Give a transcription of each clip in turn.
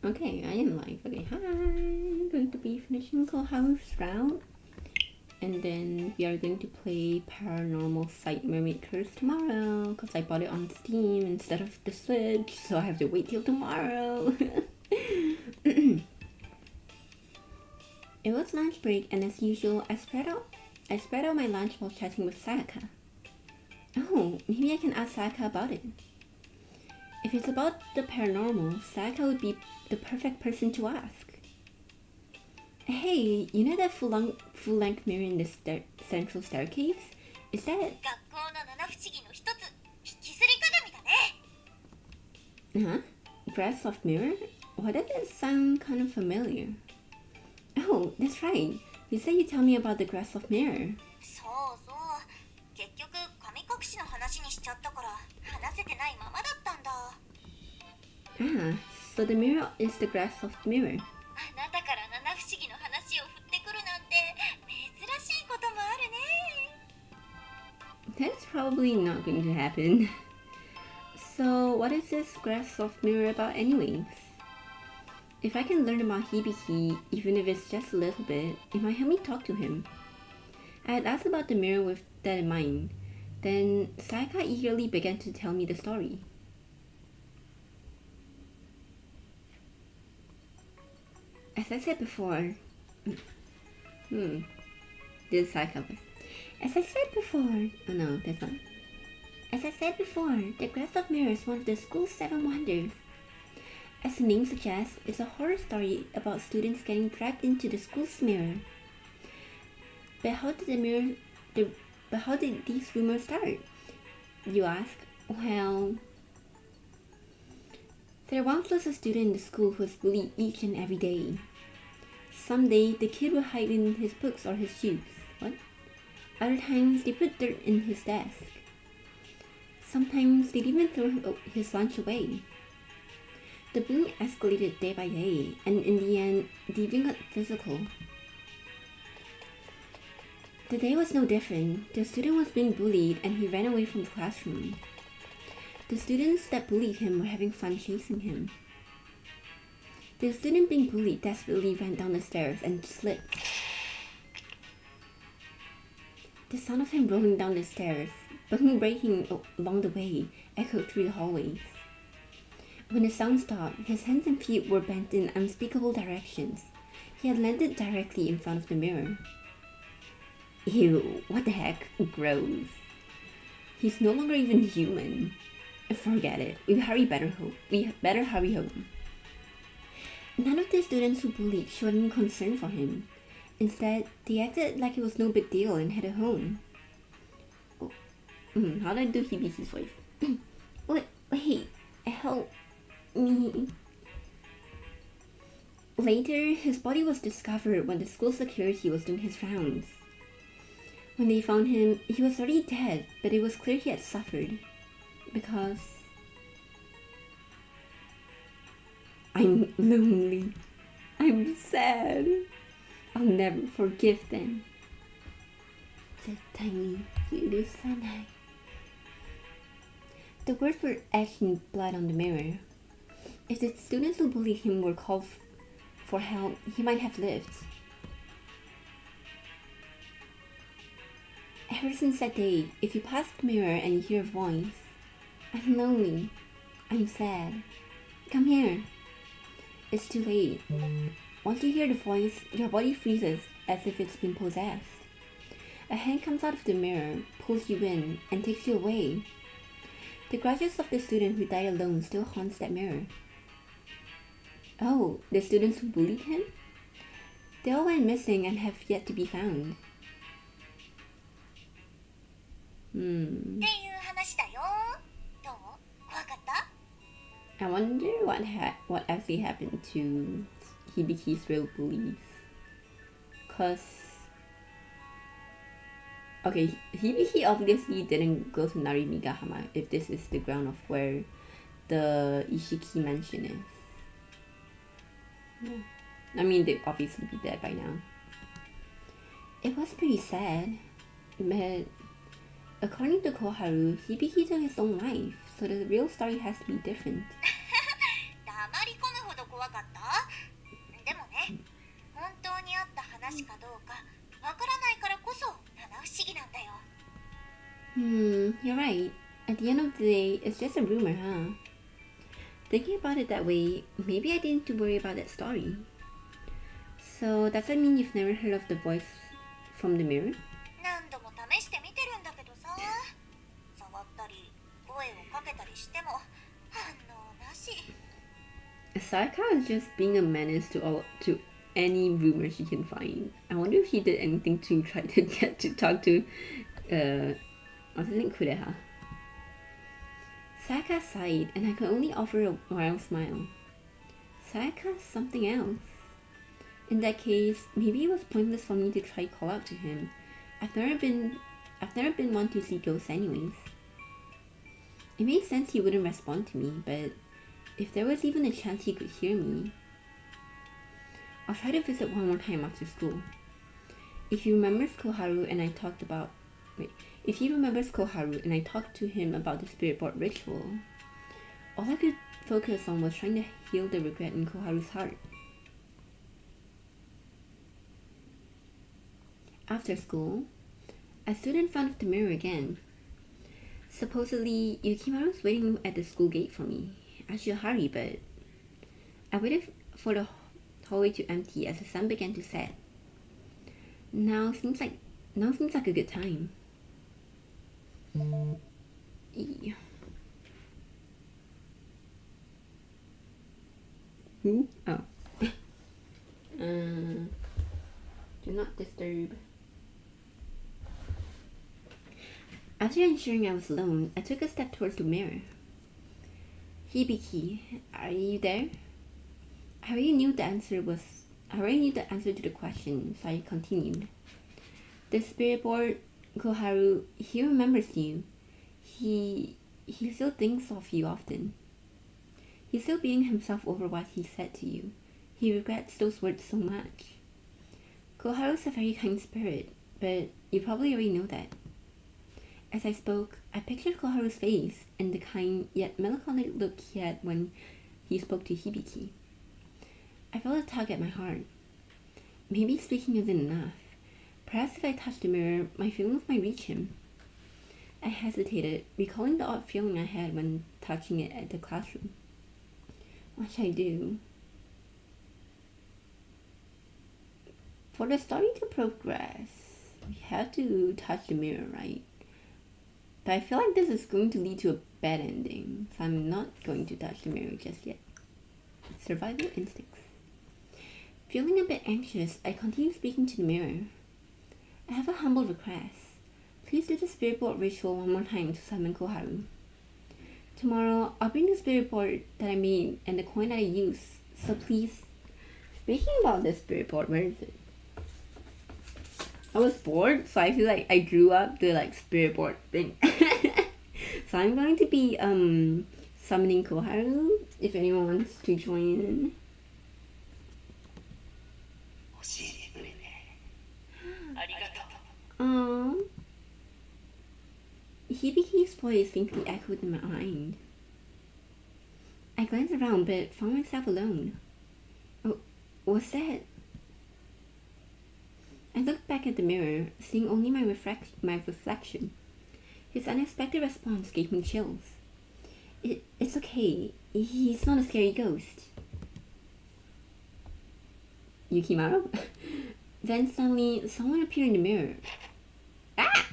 Okay, I am live. Okay, hi. I'm going to be finishing Koharu's route. And then we are going to play Paranormal Sight Mermaid Curse tomorrow. Because I bought it on Steam instead of the Switch. So I have to wait till tomorrow. It was lunch break and as usual, I spread out my lunch while chatting with Sayaka. Oh, maybe I can ask Sayaka about it. If it's about the paranormal, Sayaka would be the perfect person to ask. Hey, you know that full-length mirror in the central staircase? Is that... Huh? Grass of mirror? Why does that sound kind of familiar? Oh, that's right. You said you'd tell me about the grass of mirror. Ah, so the mirror is the grass of mirror. That's probably not going to happen. So what is this grass of mirror about anyways? If I can learn about Hibiki, even if it's just a little bit, it might help me talk to him. I had asked about the mirror with that in mind. Then Sayaka eagerly began to tell me the story. As I said before... This is Sayaka voice. As I said before... Oh no, that's not. As I said before, the Grass of Mirror is one of the school's 7 wonders. As the name suggests, it's a horror story about students getting dragged into the school's mirror. But how did these rumors start? You ask? Well... There once was a student in the school who was bullied each and every day. Some day, the kid would hide in his books or his shoes. What? Other times, they put dirt in his desk. Sometimes, they'd even throw his lunch away. The bullying escalated day by day, and in the end, they even got physical. The day was no different. The student was being bullied, and he ran away from the classroom. The students that bullied him were having fun chasing him. The student being bullied desperately ran down the stairs and slipped. The sound of him rolling down the stairs, bone breaking along the way, echoed through the hallways. When the sound stopped, his hands and feet were bent in unspeakable directions. He had landed directly in front of the mirror. Ew, what the heck? Gross. He's no longer even human. Forget it. We better hurry home. None of the students who bullied showed any concern for him. Instead, they acted like it was no big deal and headed home. How do I do Hibiki's voice? Wait, help me. Later, his body was discovered when the school security was doing his rounds. When they found him, he was already dead, but it was clear he had suffered. Because... I'm lonely. I'm sad. I'll never forgive them. The words were etched in blood on the mirror. If the students who bullied him were called for help, he might have lived. Ever since that day, if you pass the mirror and you hear a voice, I'm lonely. I'm sad. Come here. It's too late. Once you hear the voice, your body freezes as if it's been possessed. A hand comes out of the mirror, pulls you in, and takes you away. The grudges of the student who died alone still haunts that mirror. Oh, the students who bullied him? They all went missing and have yet to be found. I wonder what actually happened to Hibiki's real bullies. Cause... Okay, Hibiki obviously didn't go to Narimigahama if this is the ground of where the Ishiki mansion is. Yeah. I mean, they'd obviously be dead by now. It was pretty sad, but according to Koharu, Hibiki took his own life, so the real story has to be different. You're right. At the end of the day, it's just a rumor, huh? Thinking about it that way, maybe I didn't need to worry about that story. So does that mean you've never heard of the voice from the mirror? 何度も試してみてるんだけどさ、触ったり声をかけたりしても反応なし。Sayaka is just being a menace to any rumor she can find. I wonder if he did anything to try to get to talk to what's his name, Kureha. Sayaka sighed, and I could only offer a wild smile. Sayaka's something else. In that case, maybe it was pointless for me to try to call out to him. I've never been one to see ghosts anyways. It made sense he wouldn't respond to me, but if there was even a chance he could hear me, I'll try to visit one more time after school. If he remembers Koharu and I talked to him about the spirit board ritual, all I could focus on was trying to heal the regret in Koharu's heart. After school, I stood in front of the mirror again. Supposedly, Yukimaru was waiting at the school gate for me. I should hurry, but I waited for the hallway to empty as the sun began to set. Now seems like a good time. Who? Oh. Do not disturb. After ensuring I was alone, I took a step towards the mirror. Hibiki, are you there? I already knew the answer to the question, so I continued. The spirit board, Koharu, he remembers you. He still thinks of you often. He's still beating himself over what he said to you. He regrets those words so much. Koharu's a very kind spirit, but you probably already know that. As I spoke, I pictured Koharu's face and the kind yet melancholic look he had when he spoke to Hibiki. I felt a tug at my heart. Maybe speaking isn't enough. Perhaps if I touched the mirror, my feelings might reach him. I hesitated, recalling the odd feeling I had when touching it at the classroom. What should I do? For the story to progress, we have to touch the mirror, right? But I feel like this is going to lead to a bad ending, so I'm not going to touch the mirror just yet. Survival instincts. Feeling a bit anxious, I continue speaking to the mirror. I have a humble request. Please do the spirit board ritual one more time to summon Koharu. Tomorrow, I'll bring the spirit board that I made and the coin that I used, so please... Speaking about the spirit board, where is it? I was bored, so I feel like I drew up the spirit board thing. So I'm going to be summoning Koharu if anyone wants to join in. Aww. Hibiki's voice faintly echoed in my mind. I glanced around but found myself alone. Oh, what's that? I looked back at the mirror, seeing only my reflection. His unexpected response gave me chills. It's okay. He's not a scary ghost. Yukimaru? Then suddenly, someone appeared in the mirror. Ah!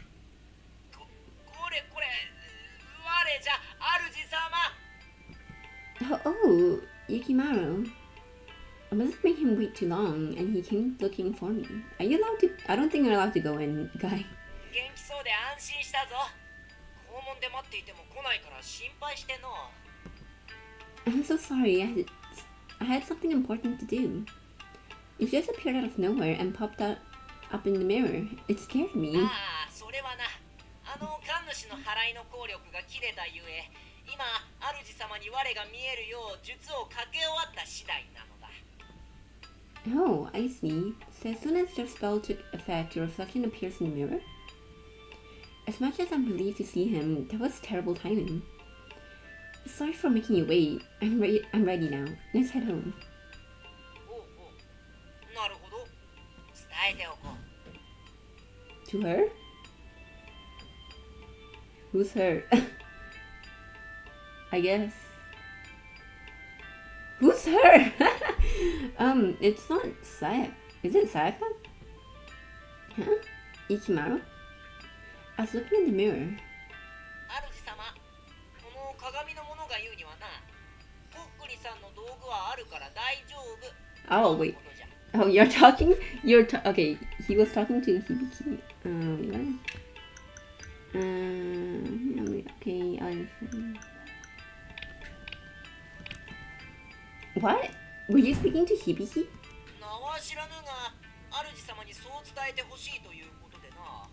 Oh, Yukimaru. I mustn't make him wait too long, and he came looking for me. Are you allowed to? I don't think you're allowed to go in, guy. I'm so sorry. I had something important to do. It just appeared out of nowhere and popped up in the mirror. It scared me. Oh, I see. So as soon as your spell took effect, your reflection appears in the mirror? As much as I'm relieved to see him, that was terrible timing. Sorry for making you wait. I'm ready now. Let's head home. To her? Who's her? I guess. Who's her? It's not Sayaka. Is it Sayaka? Huh? Ikimaru? I was looking in the mirror. 主様、この鏡のものが言うにはな、こっくりさんの道具はあるから大丈夫。 Oh, wait. Oh, you're talking? Okay, he was talking to Hibiki. Okay, What? Were you speaking to Hibiki? 名は知らぬが、主様にそう伝えてほしいということでな。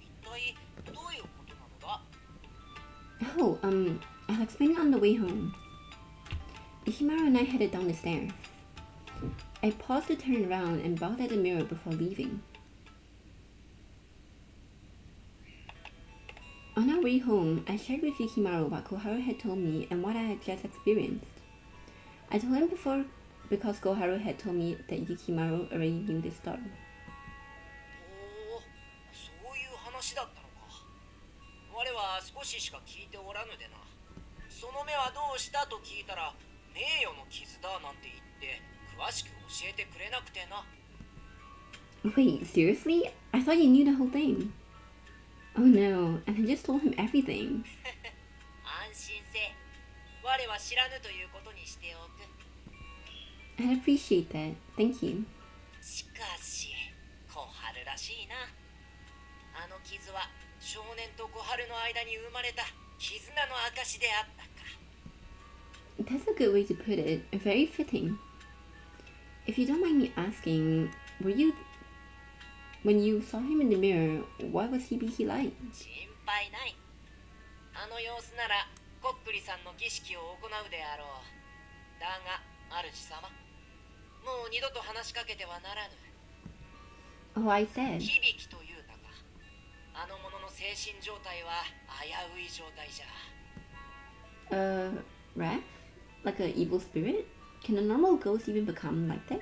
一体どういうことなのだ？ Oh, I'll explain it on the way home. Ikimaru and I headed down the stairs. I paused to turn around and bowed at the mirror before leaving. On our way home, I shared with Ikimaru what Koharu had told me and what I had just experienced. I told him before because Koharu had told me that Ikimaru already knew this story. おお、そういう話だったのか。我は少ししか聞いておらぬでな。その目はどうしたと聞いたら、名誉の傷だなんて言って詳しく教えてくれなくてな。Wait, seriously? I thought you knew the whole thing. Oh no, and I just told him everything. 安心せ。我は知らぬということにしておく。I'd appreciate that. Thank you. しかし、小春らしいな。あの傷は少年と小春の間に生まれた絆の証であったか。That's a good way to put it. Very fitting. If you don't mind me asking, when you saw him in the mirror, what was Hibiki like? 心配ない。あの様子ならこっくりさんの儀式を行うであろう。だが、主様、もう二度と話しかけてはならぬ。Oh, I said. 響きというたか。あの者の精神状態は危うい状態じゃ。Wrath? Like an evil spirit? Can a normal ghost even become like that?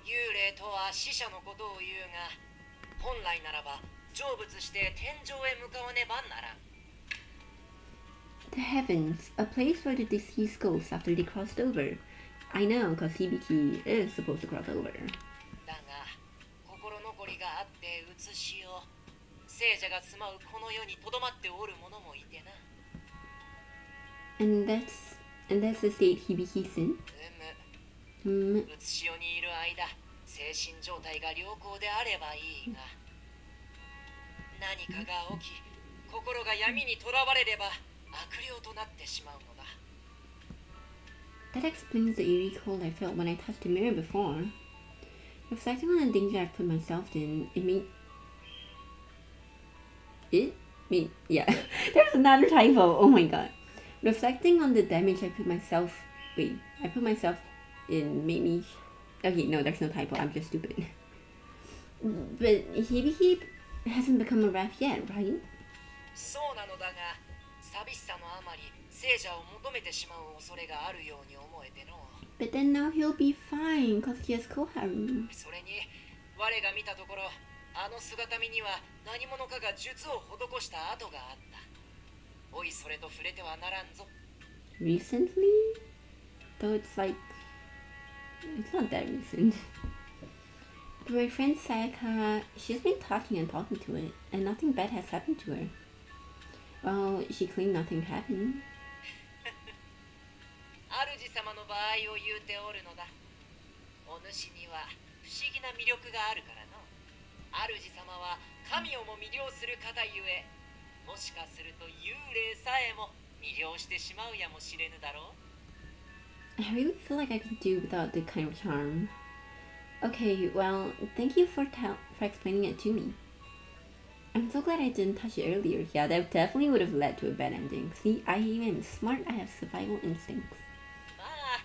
幽霊とは死者のことを言うが、本来ならば成仏して天上へ向かわねばならん。The heavens, a place where the deceased goes after they crossed over. I know, because Hibiki is supposed to cross over. だが、心残りがあって写しを、聖者が住まうこの世にとどまっておる者もいてな。And that's the state Hibiki's in? 写し世にいる間、精神状態が良好であればいいが、何かが起き、心が闇にとらわれれば悪霊となってしまうのだ。That explains the eerie cold I felt when I touched the mirror before. Reflecting on the danger I've put myself in, yeah, there's another typo, oh my god. Reflecting on the damage I put myself in made me... Okay, no, there's no typo, I'm just stupid. But Hibiki hasn't become a wrath yet, right? そうなのだが、寂しさのあまり聖者を求めてしまう恐れがあるように思えての。But then now he'll be fine, cause he has Koharu. それに、我が見たところ、あの姿見には何者かが術を施した跡があった。おいそれと触れてはならんぞ。Recently? Though it's not that recent. But my friend Sayaka, she's been talking and talking to it, and nothing bad has happened to her. Well, she claimed nothing happened. 主様の場合を言うておるのだ。お主には不思議な魅力があるからの。主様は神をも魅了する方ゆえ、もしかすると幽霊さえも魅了してしまうやもしれぬだろう。 I really feel like I could do without that kind of charm. Okay, well, thank you for explaining it to me. I'm so glad I didn't touch it earlier. Yeah, that definitely would have led to a bad ending. See, I am smart, I have survival instincts. まあ、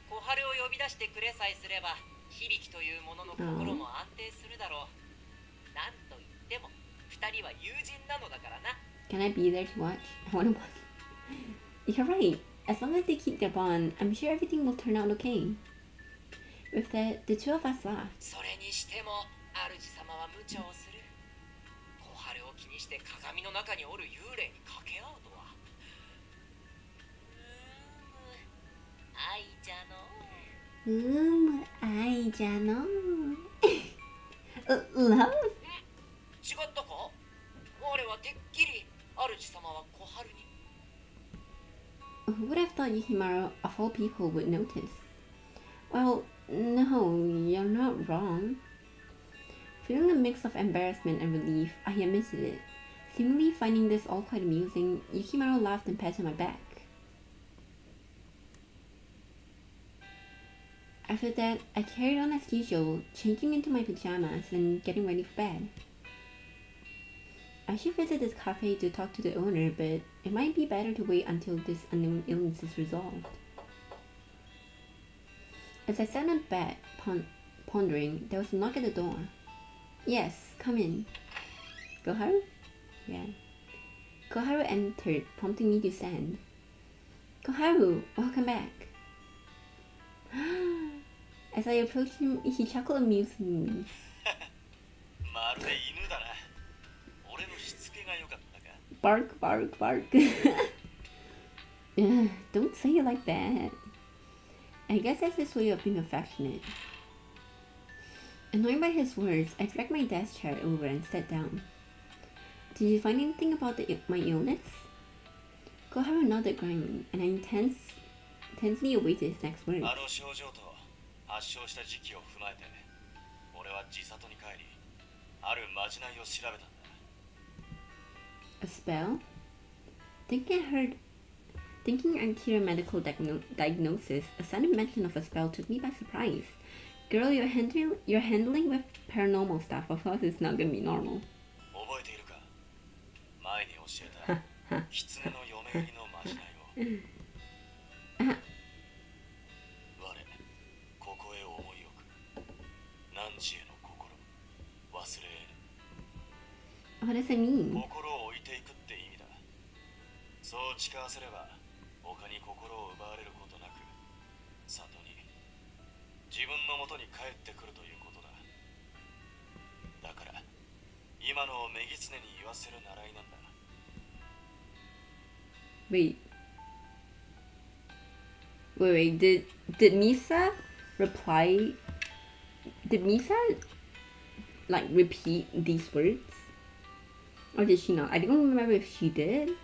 小春を呼び出してくれさえすれば、響きというものの心も安定するだろう。なんと言っても、二人は友人なのだからな。Can I be there to watch? I wanna watch. You're right. As long as they keep their bond, I'm sure everything will turn out okay. With that, the two of us laughed. それにしても、主様は無茶をする。小春を気にしして鏡の中におる幽霊に掛け合うとは。愛じゃの。愛じゃの。Love? 違ったか？我はてっきり主様は小春に。Who would have thought Yukimaru, of all people, would notice? Well, no, you're not wrong. Feeling a mix of embarrassment and relief, I admitted it. Seemingly finding this all quite amusing, Yukimaru laughed and patted my back. After that, I carried on as usual, changing into my pajamas and getting ready for bed. I should visit this cafe to talk to the owner, but it might be better to wait until this unknown illness is resolved. As I sat on bed, pondering, there was a knock at the door. Yes, come in. Koharu? Yeah. Koharu entered, prompting me to stand. Koharu, welcome back. As I approached him, he chuckled amusingly. Bark, bark, bark. Don't say it like that. I guess that's his way of being affectionate. Annoyed by his words, I dragged my desk chair over and sat down. Did you find anything about my illness? Koharu nodded grandly, and I tensely awaited his next words. A spell? Thinking I'd hear a medical diagnosis, a sudden mention of a spell took me by surprise. Girl, you're handling with paranormal stuff. Of course, it's not gonna be normal. What does it mean? Wait, did Misa reply? Did Misa like repeat these words? Or did she not? I don't remember if she did.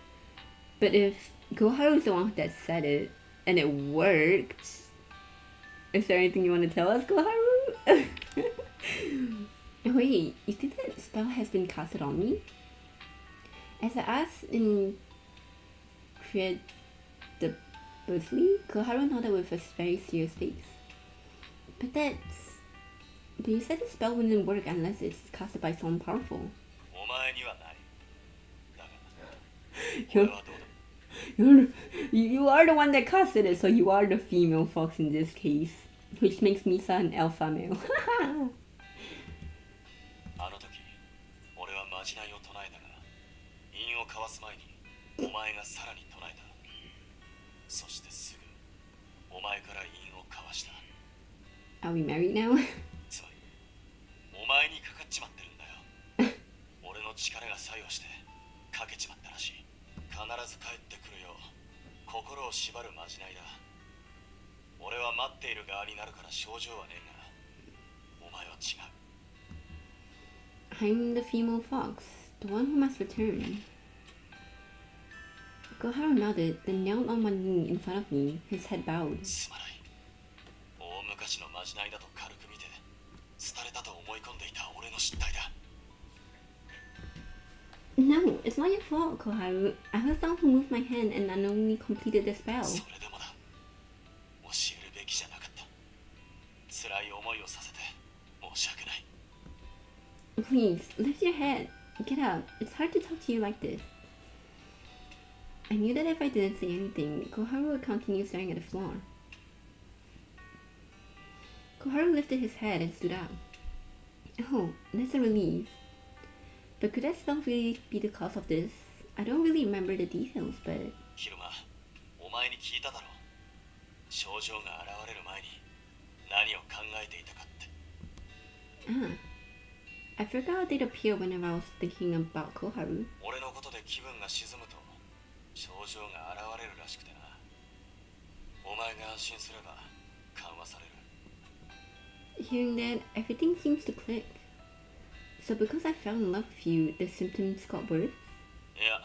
But if Koharu is the one that said it and it worked, is there anything you want to tell us, Koharu? Wait, you think that spell has been casted on me? As I asked in incredulously, Koharu nodded with a very serious face. But you said the spell wouldn't work unless it's casted by someone powerful. You are the one that casted it, so you are the female fox in this case. Which makes Misa an alpha male. Are we married now? I'm the female fox, the one who must return. Koharu nodded, then knelt on one knee in front of me, his head bowed. No, it's not your fault, Koharu. I was the one who moved my hand and unknowingly completed the spell. Please, lift your head. Get up. It's hard to talk to you like this. I knew that if I didn't say anything, Koharu would continue staring at the floor. Koharu lifted his head and stood up. Oh, that's a relief. But could that spell really be the cause of this? I don't really remember the details, but... I forgot they'd appear whenever I was thinking about Koharu. 俺のことで気分が沈むと症状が現れるらしくてな。お前が安心すれば緩和される。 Hearing that, everything seems to click. So because I fell in love with you, the symptoms got worse? いや、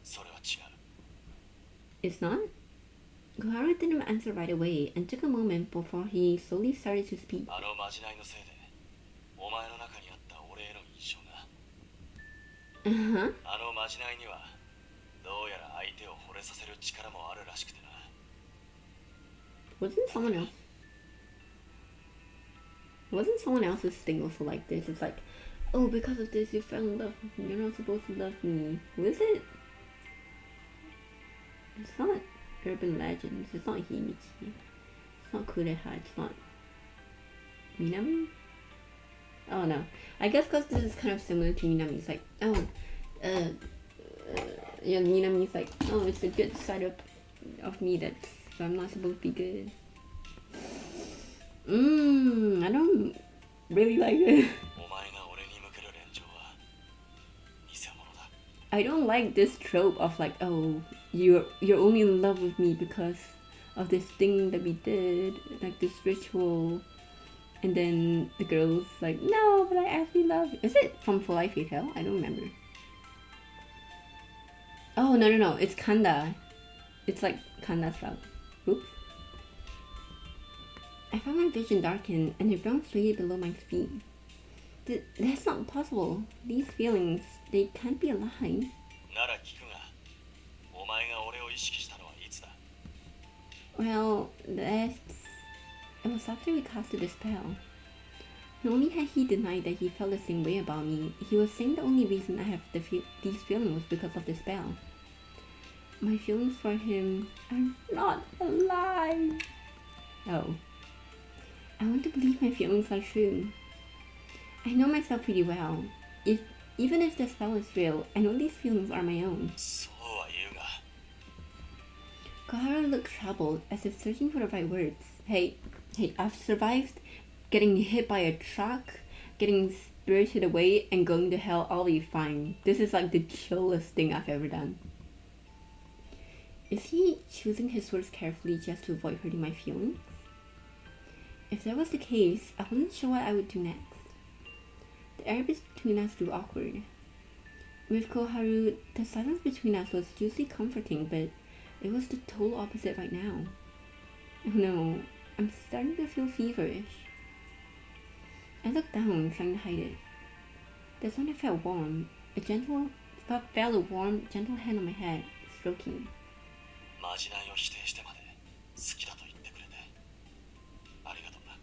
それは違う。 It's not? Koharu didn't answer right away and took a moment before he slowly started to speak. あのまじないのせいでお前の中にあった俺への印象が。 Uh-huh. あのまじないにはどうやら相手を惚れさせる力もあるらしくてな。 Wasn't someone else's thing also like this? It's like, oh, because of this you fell in love with me. You're not supposed to love me. Was it? It's not urban legends. It's not Himichi. It's not Kureha. It's not Minami? Oh no. I guess because this is kind of similar to Minami. It's like, oh, yeah, Minami's like, oh, it's the good side of me that's I'm not supposed to be good. I don't really like it. お前が俺に向ける連情は偽物だ。 I don't like this trope of like, oh, you're only in love with me because of this thing that we did, like this ritual, and then the girl's like, no, but I actually love you. Is it from Full Life Fatal? I don't remember. Oh no, it's Kanda. It's like Kanda's route. Oops. I found my vision darkened and it bounced straight below my feet. That's not possible. These feelings, they can't be a lie. なら聞くが、お前が俺を意識したのはいつだ？ Well, it was after we casted the spell. Not only had he denied that he felt the same way about me, he was saying the only reason I have these feelings was because of the spell. My feelings for him are not a lie. Oh. I want to believe my feelings are true. I know myself pretty well. Even if the spell is real, I know these feelings are my own. そうは言うが。 Koharu looked troubled, as if searching for the right words. Hey, I've survived getting hit by a truck, getting spirited away, and going to hell. I'll be fine. This is like the chillest thing I've ever done. Is he choosing his words carefully just to avoid hurting my feelings? If that was the case, I wasn't sure what I would do next. The air between us grew awkward. With Koharu, the silence between us was usually comforting, but it was the total opposite right now. Oh no, I'm starting to feel feverish. I looked down, trying to hide it. That's when I felt warm. Felt a warm, gentle hand on my head, stroking. まじないを否定してまで好きだと言ってくれてありがとうな。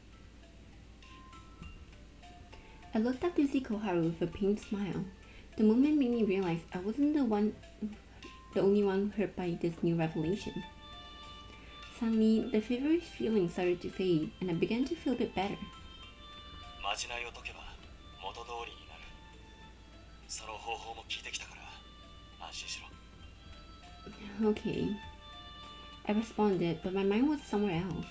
I looked up to see Koharu with a pained smile. The moment made me realize I wasn't the only one hurt by this new revelation. Suddenly, the feverish feeling started to fade, and I began to feel a bit better. まじないを解けば元通りになる。その方法も聞いてきたから安心しろ。 Okay. I responded, but my mind was somewhere else.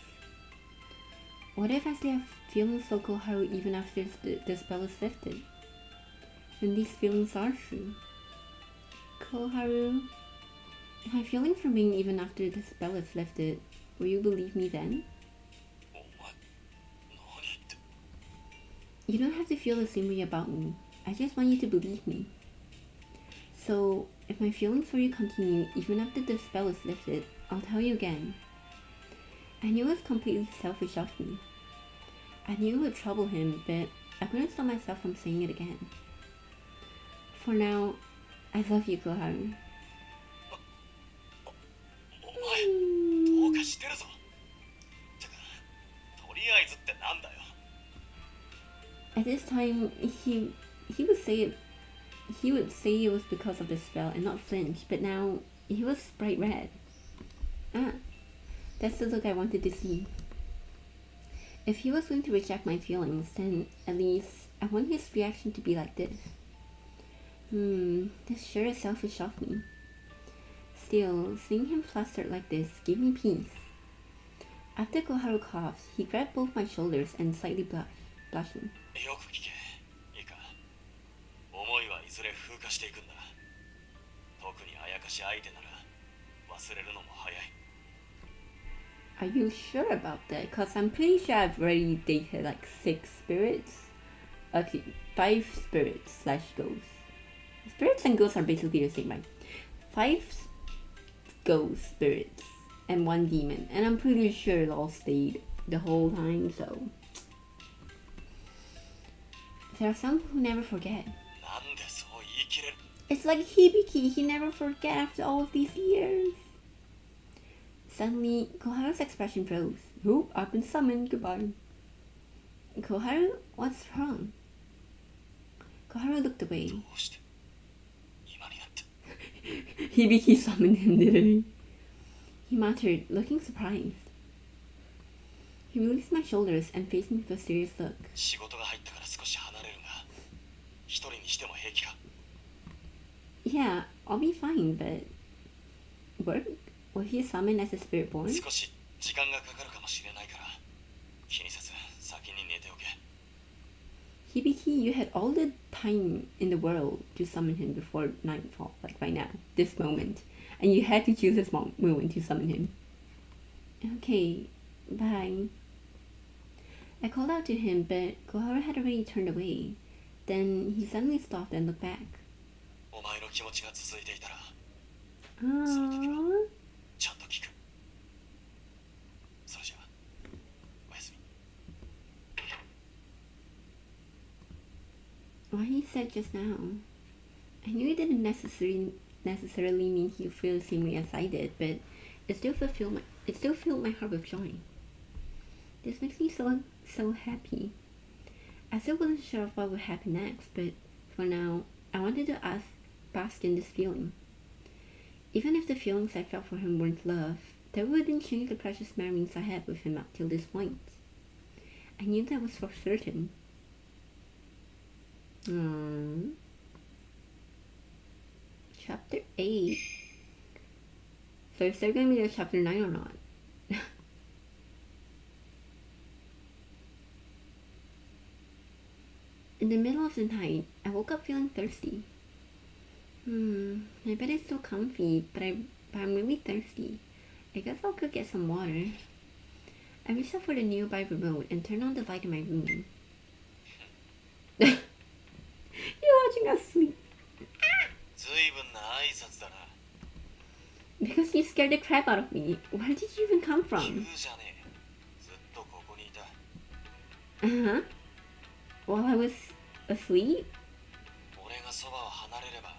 What if I still have feelings for Koharu even after the spell is lifted? Then these feelings are true. Koharu, if my feelings remain even after the spell is lifted, will you believe me then? お前、何言って。 You don't have to feel the same way about me. I just want you to believe me. So, if my feelings for you continue even after the spell is lifted, I'll tell you again. I knew it was completely selfish of me. I knew it would trouble him, but I couldn't stop myself from saying it again. For now, I love you, Koharu. お前、どうかしてるぞ。てか、とりあえずってなんだよ。 At this time, he would say it was because of the spell and not flinch, but now he was bright red. Ah, that's the look I wanted to see. If he was going to reject my feelings, then at least I want his reaction to be like this. This sure is selfish of me. Still, seeing him flustered like this gave me peace. After Koharu coughed, he grabbed both my shoulders and slightly blushing. よく聞け。いいか。していくんだ。特にあやかし相手なら忘れるのも早い。 Are you sure about that? Because I'm pretty sure I've already dated like 6 spirits. Actually, 5 spirits slash ghosts. Spirits and ghosts are basically the same, right? 5 ghost spirits and 1 demon. And I'm pretty sure it all stayed the whole time, so... There are some who never forget. なんでそう言い切れる。 It's like Hibiki, he never forget after all of these years. Suddenly, Koharu's expression froze. Oh, I've been summoned, goodbye. Koharu, what's wrong? Koharu looked away. どうして今になって。 Hibiki summoned him, literally. He muttered, looking surprised. He released my shoulders and faced me with a serious look. 仕事が入ったから少し離れるが、一人にしても平気か。 Yeah, I'll be fine, but... Work? Was he summoned as a spirit born? 少し時間がかかるかもしれないから、気にせず先に寝ておけ。 Hibiki, you had all the time in the world to summon him before nightfall, like right now, this moment. And you had to choose this moment to summon him. Okay, bye. I called out to him, but Koharu had already turned away. Then he suddenly stopped and looked back. お前の気持ちが続いていたら、 Aww. ちゃんと聞く。それじゃあ、おやすみ。 What he said just now, I knew it didn't necessarily mean he would feel the same way as I did, but it still filled my heart with joy. This makes me so happy. I still wasn't sure of what would happen next, but for now, I wanted to bask in this feeling. Even if the feelings I felt for him weren't love, that wouldn't change the precious memories I had with him up till this point. I knew that was for certain. Chapter 8. So is there gonna be a chapter 9 or not? In the middle of the night, I woke up feeling thirsty. My bed is so comfy, but I'm really thirsty. I guess I'll go get some water. I reached out for the nearby remote and turned on the light in my room. You're watching us sleep. ずいぶんな挨拶だな。 Because you scared the crap out of me. Where did you even come 急 from? じゃねえ。ずっとここにいた。 Uh-huh. While I was asleep? 俺がそばを離れれば、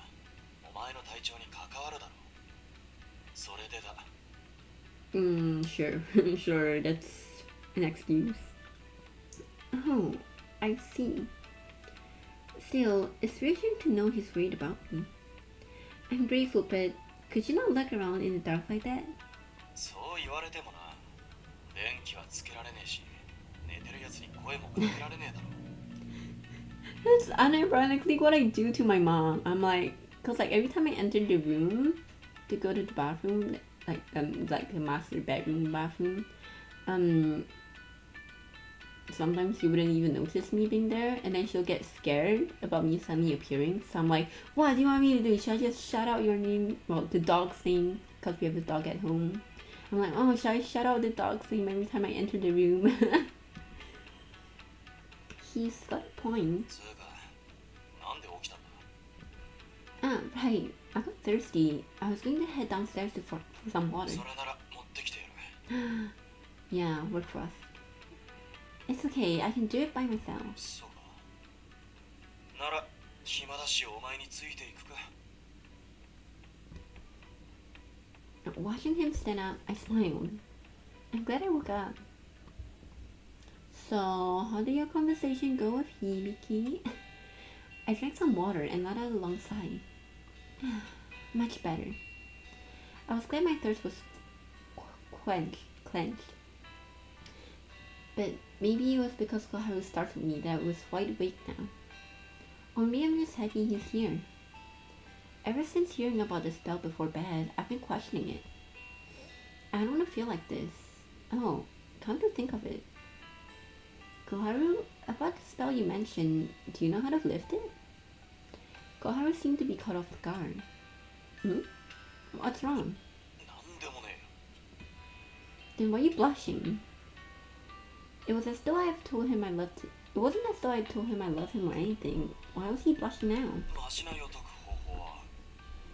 お前の体調に関わるだろう。それでだ。 Sure. Sure, that's an excuse. Oh, I see. Still, it's reassuring to know he's worried about me. I'm grateful, but could you not look around in the dark like that? そう言われてもな。電気はつけられねえし、寝てるやつに声もかけられねえだろ。 That's unironically what I do to my mom. I'm like, cause like every time I enter the room to go to the bathroom, like the master bedroom bathroom, sometimes she wouldn't even notice me being there, and then she'll get scared about me suddenly appearing. So I'm like, what do you want me to do? Should I just shout out your name? Well, the dog's name, cause we have a dog at home. I'm like, oh, should I shout out the dog's name every time I enter the room? He's got points. つうか、なんで起きたんだ。 Right. I got thirsty. I was going to head downstairs for some water. それなら持ってきてやる。 Yeah, work for us. It's okay. I can do it by myself. そうか。なら、暇だしお前についていくか。 Watching him stand up, I smiled. I'm glad I woke up. So, how did your conversation go with Hibiki? I drank some water and let out a long sigh. Much better. I was glad my thirst was clenched. But maybe it was because Koharu startled me that I was wide awake now. Or maybe I'm just happy he's here. Ever since hearing about the spell before bed, I've been questioning it. I don't want to feel like this. Oh, come to think of it. Koharu, about the spell you mentioned, do you know how to lift it? Koharu seemed to be caught off guard. Hmm? What's wrong? なんでもねえよ。 Then why are you blushing? It was as though I have told him I loved him. It wasn't as though I told him I love him or anything. Why was he blushing now? まじないを解く方法は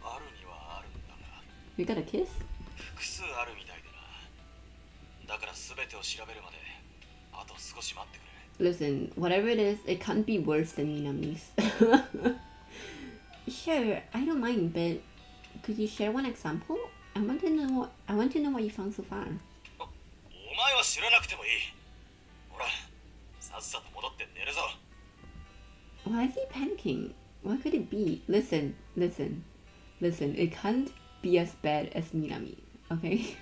あるにはあるんだが、 You got a kiss? 複数あるみたいでな。だから全てを調べるまであと少し待ってくれ。 Listen, whatever it is, it can't be worse than Minami's. Sure, I don't mind, but could you share one example? I want to know what you found so far. お前は知らなくてもいい。ほら、さっさと戻って寝るぞ。 Why is he panicking? What could it be? Listen. It can't be as bad as Minami, okay?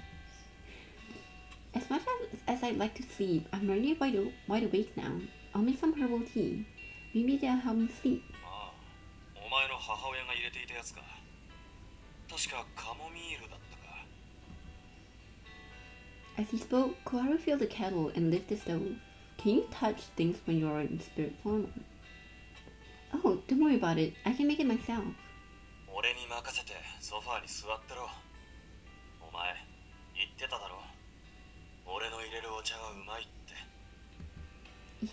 As much as I'd like to sleep, I'm already wide awake now. I'll make some herbal tea. Maybe that'll help me sleep. ああ、お前の母親が入れていたやつか。確かカモミールだったか。 As he spoke, Koharu filled the kettle and lit the stove. Can you touch things when you're in spirit form? Oh, don't worry about it. I can make it myself. 俺に任せてソファーに座ってろ。お前、言ってただろ。俺の入れるお茶はうまいって。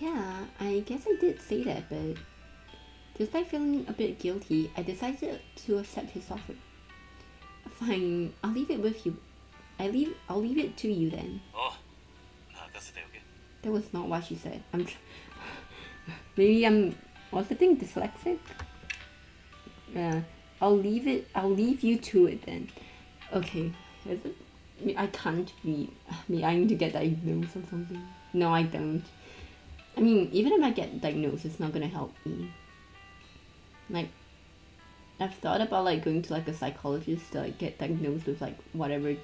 Yeah, I guess I did say that, but despite feeling a bit guilty, I decided to accept his offer. Fine, I'll leave it with you. I'll leave it to you then. おう、任せておけ。 That was not what she said. Maybe what's the thing, dyslexic? I'll leave you to it then. Okay. I can't read. I need to get diagnosed or something. No, I don't. I mean, even if I get diagnosed, it's not gonna help me. Like, I've thought about like going to like a psychologist to like get diagnosed with like whatever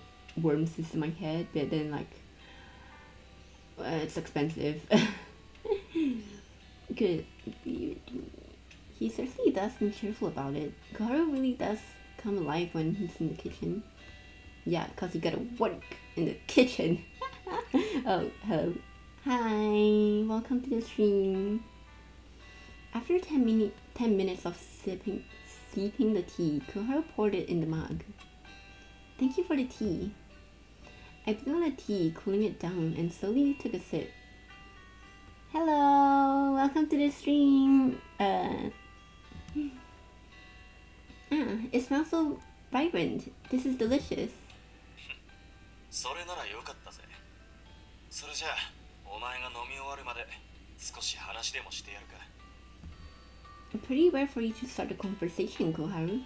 worms is in my head, but then like it's expensive. Good. He certainly does seem cheerful about it. Koharu really does come alive when he's in the kitchen. Yeah, cause you gotta work in the kitchen. Oh, hello. Hi, welcome to the stream. After 10 minutes of sipping the tea, Koharu poured it in the mug. Thank you for the tea. I blew on the tea, cooling it down, and slowly took a sip. Hello, welcome to the stream. It smells so vibrant. This is delicious. それならよかったぜ。それじゃあ、お前が飲み終わるまで少し話でもしてやるか。 Pretty rare for you to start a conversation, Koharu.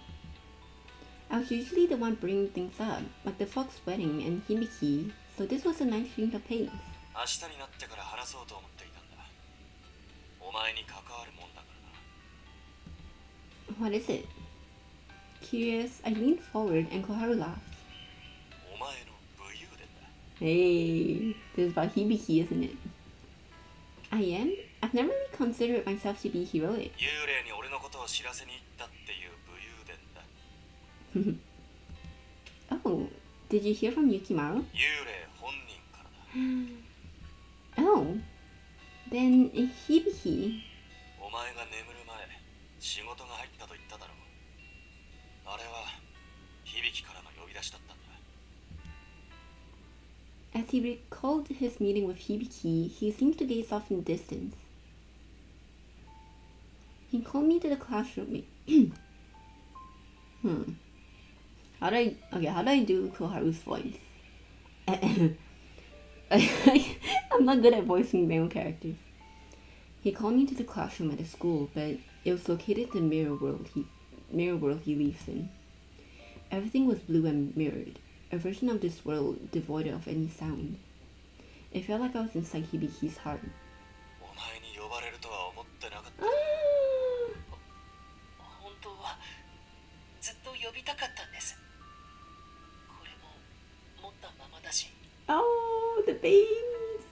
I was usually the one bringing things up, like the Fox wedding and Hibiki, so this was a nice change of pace. 明日になってから話そうと思っていたんだ。お前に関わるもんだからな。 What is it? Curious, I leaned forward and Koharu laughed. お前の武勇伝だ。 Hey, this is about Hibiki, isn't it? I am? I've never really considered myself to be heroic. 幽霊に俺のことを知らせに行ったっていう武勇伝だ。 Oh, did you hear from Yukimaru? 幽霊本人からだ。 Oh, then Hibiki. お前が眠る前、仕事が入ったと言っただろう。あれは響からの呼び出しだったんだ。 As he recalled his meeting with Hibiki, he seemed to gaze off in the distance. He called me to the classroom. How do I do Koharu's voice? I'm not good at voicing male characters. He called me to the classroom at the school, but it was located in the mirror world he lives in. Everything was blue and mirrored, a version of this world devoid of any sound. It felt like I was inside Hibiki's heart. お前に呼ばれるとは思ってなかった。本当はずっと呼びたかったんです。これも持ったままだし。 Oh, the babies!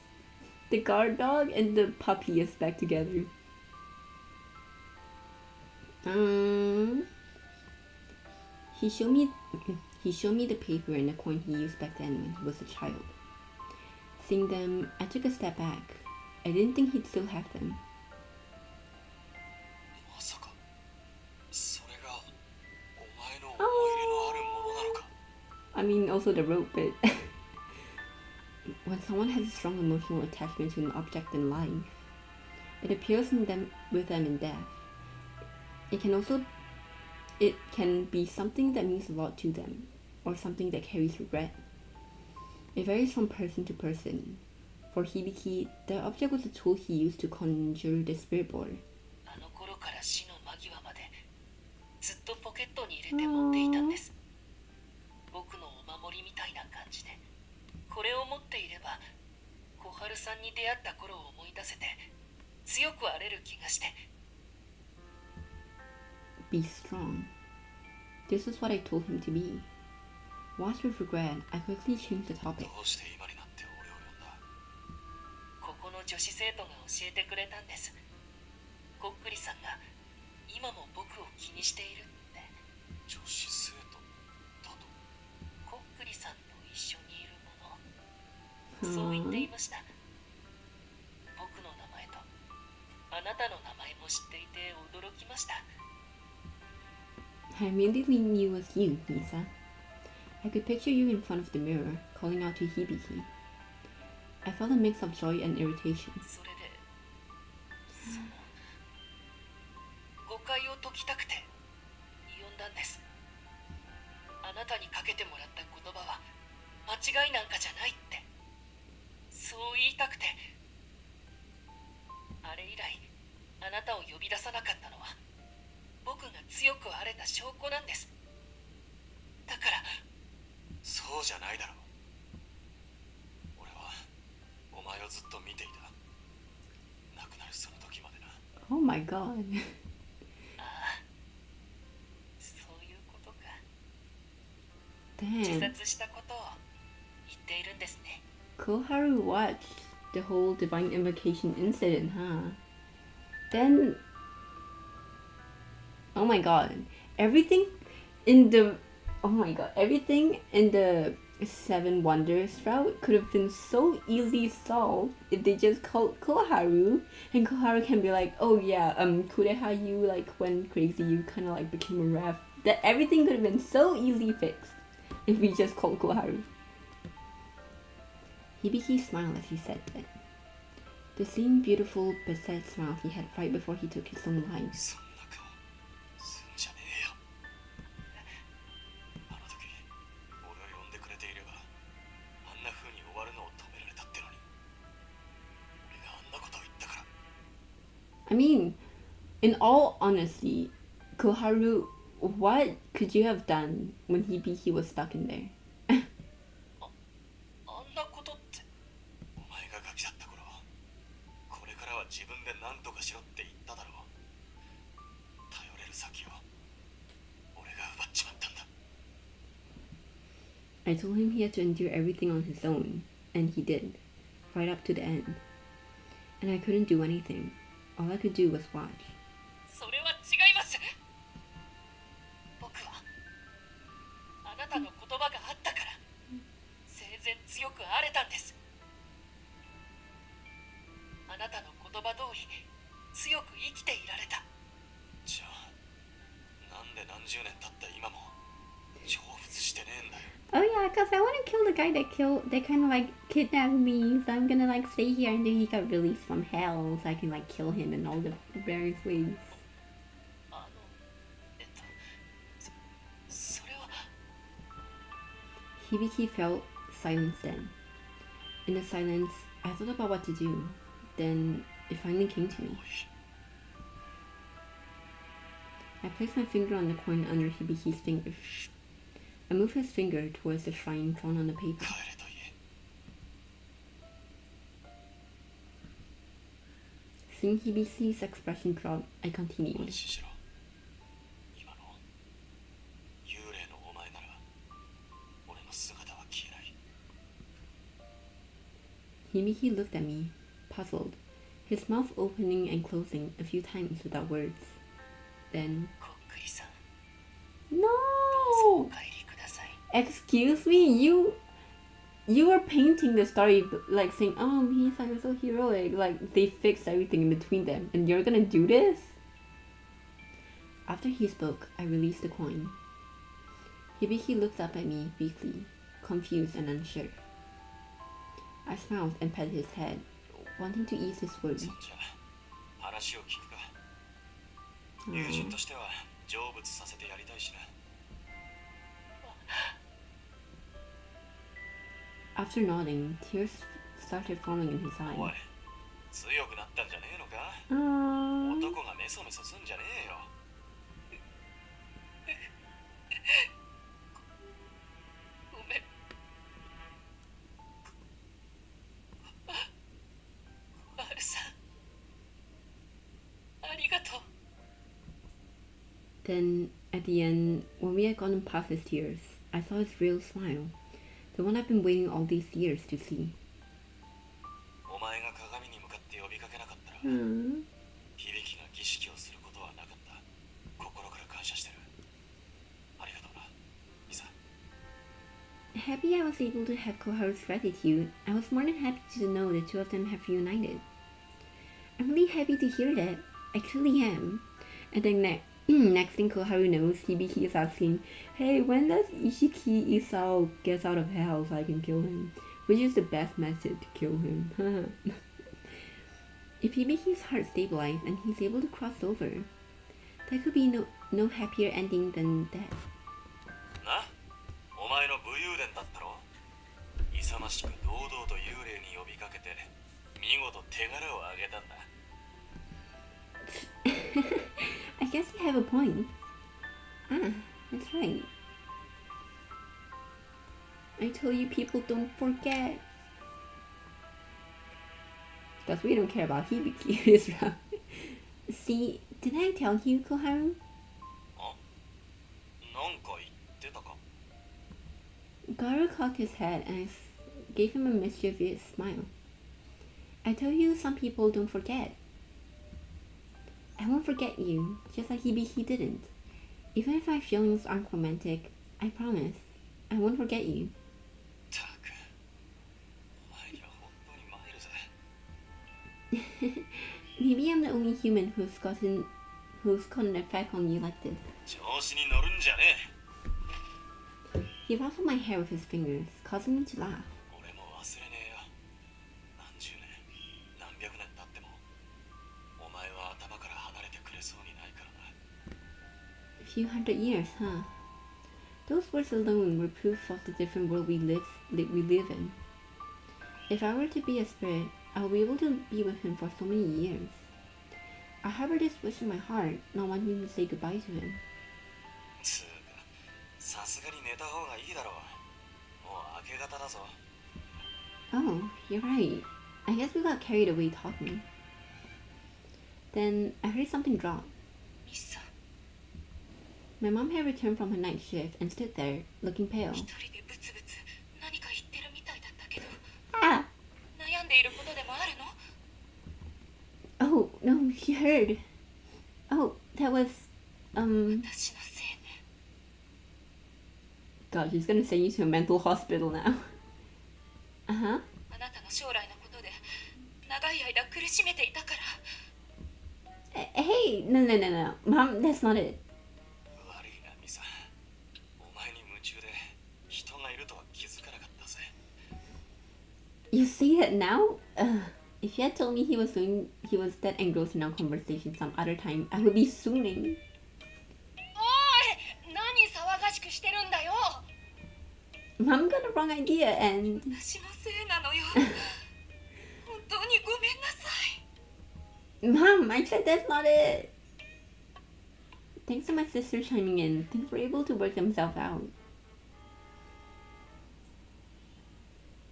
The guard dog and the puppy is back together. He showed me the paper and the coin he used back then when he was a child. Seeing them, I took a step back. I didn't think he'd still have them. まさか、それ I mean, also the rope, but when someone has a strong emotional attachment to an object in life, it appears with them in death. It can be something that means a lot to them, or something that carries regret. It varies from person to person. For Hibiki, the object was a tool he used to conjure the spirit board. あの頃から死の間際までずっとポケットに入れて持っていたんです。僕のお守りみたいな感じで、これを持っていれば小春さんに出会った頃を思い出せて強く荒れる気がして。 Be strong. This is what I told him to be. Washed with regret, I quickly changed the topic. どうして今になって俺を呼んだ？ここの女子生徒が教えてくれたんです。こっくりさんが今も僕を気にしているって。女子生徒だと？こっくりさんと一緒にいるもの、そう言っていました。僕の名前とあなたの名前も知っていて驚きました。 I immediately knew it was you, Lisa. I could picture you in front of the mirror, calling out to Hibiki. I felt a mix of joy and irritation. それで、誤解を解きたくて呼んだんです。あなたにかけてもらった言葉は間違いなんかじゃないって、そう言いたくて。あれ以来あなたを呼び出さなかったのは僕が強く荒れた証拠なんです。だから。そうじゃないだろう。俺はお前をずっと見ていた。亡くなるその時までな。Oh my god. ああ、そういうことか。自 Damn. 殺したことを言っているんですね。 Koharu watched the whole divine invocation incident, huh? Then, oh my god, everything in the Seven Wonders route could have been so easily solved if they just called Koharu, and Koharu can be like, oh yeah, Kureha, you like went crazy, you kind of like became a ref. That everything could have been so easily fixed if we just called Koharu. Hibiki smiled as he said that. The same beautiful but sad smile he had right before he took his own life. そんな顔すんじゃねえよ。あの時俺を呼んでくれていればあんな風に終わるのを止められたってのに、俺があんなことを言ったから。 I mean, in all honesty, Koharu, what could you have done when Hibiki was stuck in there? あんなことって。お前がガキだった頃、これからは自分で何とかしろって言っただろう。頼れる先を俺が奪っちまったんだ。 I told him he had to endure everything on his own, and he did, right up to the end. And I couldn't do anything. All I could do was watch. それは違います。僕はあなたの言葉があったから生前強く荒れたんです。あなたの言葉通り強く生きていられた。じゃあなんで何十年経った今も成仏してねえんだよ。 Oh yeah, cause I want to kill the guy that kind of like kidnapped me, so I'm gonna like stay here until he got released from hell, so I can like kill him in all the various ways. あの、それは。 Hibiki felt silence then. In the silence, I thought about what to do. Then it finally came to me. I placed my finger on the coin under Hibiki's finger. I moved his finger towards the shrine drawn on the paper. 帰れと言え。 Seeing Hibiki's expression drop, I continued. 安心しろ。今の幽霊のお前なら俺の姿は消えない。 Hibiki looked at me, puzzled, his mouth opening and closing a few times without words. Then, こっくりさん、 no! どうぞお帰りください。 Excuse me, you were painting the story like saying, oh, he's like so heroic, like they fixed everything in between them, and you're gonna do this? After he spoke, I released the coin. Hibiki looked up at me weakly, confused and unsure. I smiled and patted his head, wanting to ease his worry. そんじゃ話を聞くか。友人としては成仏させてやりたいしな。After nodding, tears started forming in his おい eyes. 強くなったんじゃねえのか。 Aww. 男がメソメソすんじゃねえよ。ごめん。Rさん、ありがとう。 Then, at the end, when we had gotten past his tears, I saw his real smile, the one I've been waiting all these years to see. お前が鏡に向かって呼びかけなかったら、 Aww. 響きが儀式をすることはなかった。心から感謝してる。ありがとうな、イサ。 Happy I was able to have Koharu's gratitude, I was more than happy to know the two of them have reunited. I'm really happy to hear that. I truly am. And then next thing Koharu knows, Hibiki is asking, hey, when does Ishiki Isao get out of hell so I can kill him? Which is the best method to kill him. If Hibiki's heart stabilizes and he's able to cross over, there could be no happier ending than that. な、お前の武勇伝だったろ。勇ましく堂々と幽霊に呼びかけて、見事手柄をあげたんだ。I guess you have a point. Ah, that's right. I told you people don't forget. Because we don't care about Hibiki this round. See, did I tell you, Koharu? あ、なんか言ってたか。 Koharu cocked his head and I gave him a mischievous smile. I told you some people don't forget. I won't forget you, just like Hibiki didn't. Even if my feelings aren't romantic, I promise, I won't forget you. たく、お前には本当に参るぜ。 Maybe I'm the only human who's gotten an effect on you like this. 調子に乗るんじゃねえ。 He ruffled my hair with his fingers, causing me to laugh. 俺も忘れねえよ。何十年、何百年経っても、お前は頭から離れてくれそうにないからな。 A few hundred years, huh? Those words alone were proof of the different world we live in. If I were to be a spirit, I would be able to be with him for so many years. I harbor this wish in my heart, not wanting to say goodbye to him. つうか、さすがに寝た方がいいだろう。もう明け方だぞ。 Oh, you're right. I guess we got carried away talking. Then I heard something drop. ミサ、 My mom had returned from her night shift and stood there, looking pale. 一人でブツブツ何か言ってるみたいだったけど、 Ah! 悩んでいることでもあるの？ Oh, no, she heard. Oh, that was, 私のせいね。 God, she's gonna send you to a mental hospital now. Uh-huh. あなたの将来のことで長い間苦しめていたから。 Hey, no, Mom, that's not it. 悪いな、ミサ。お前に夢中で人がいるとは気づかなかったぜ。 You see that now? If you had told me he was that engrossed in our conversation some other time, I would be swooning. おい、何騒がしくしてるんだよ。 Mom got the wrong idea and... 私のせいなのよ。本当にごめんなさい。 Mom, I said that's not it. Thanks to my sister chiming in, things were able to work themselves out.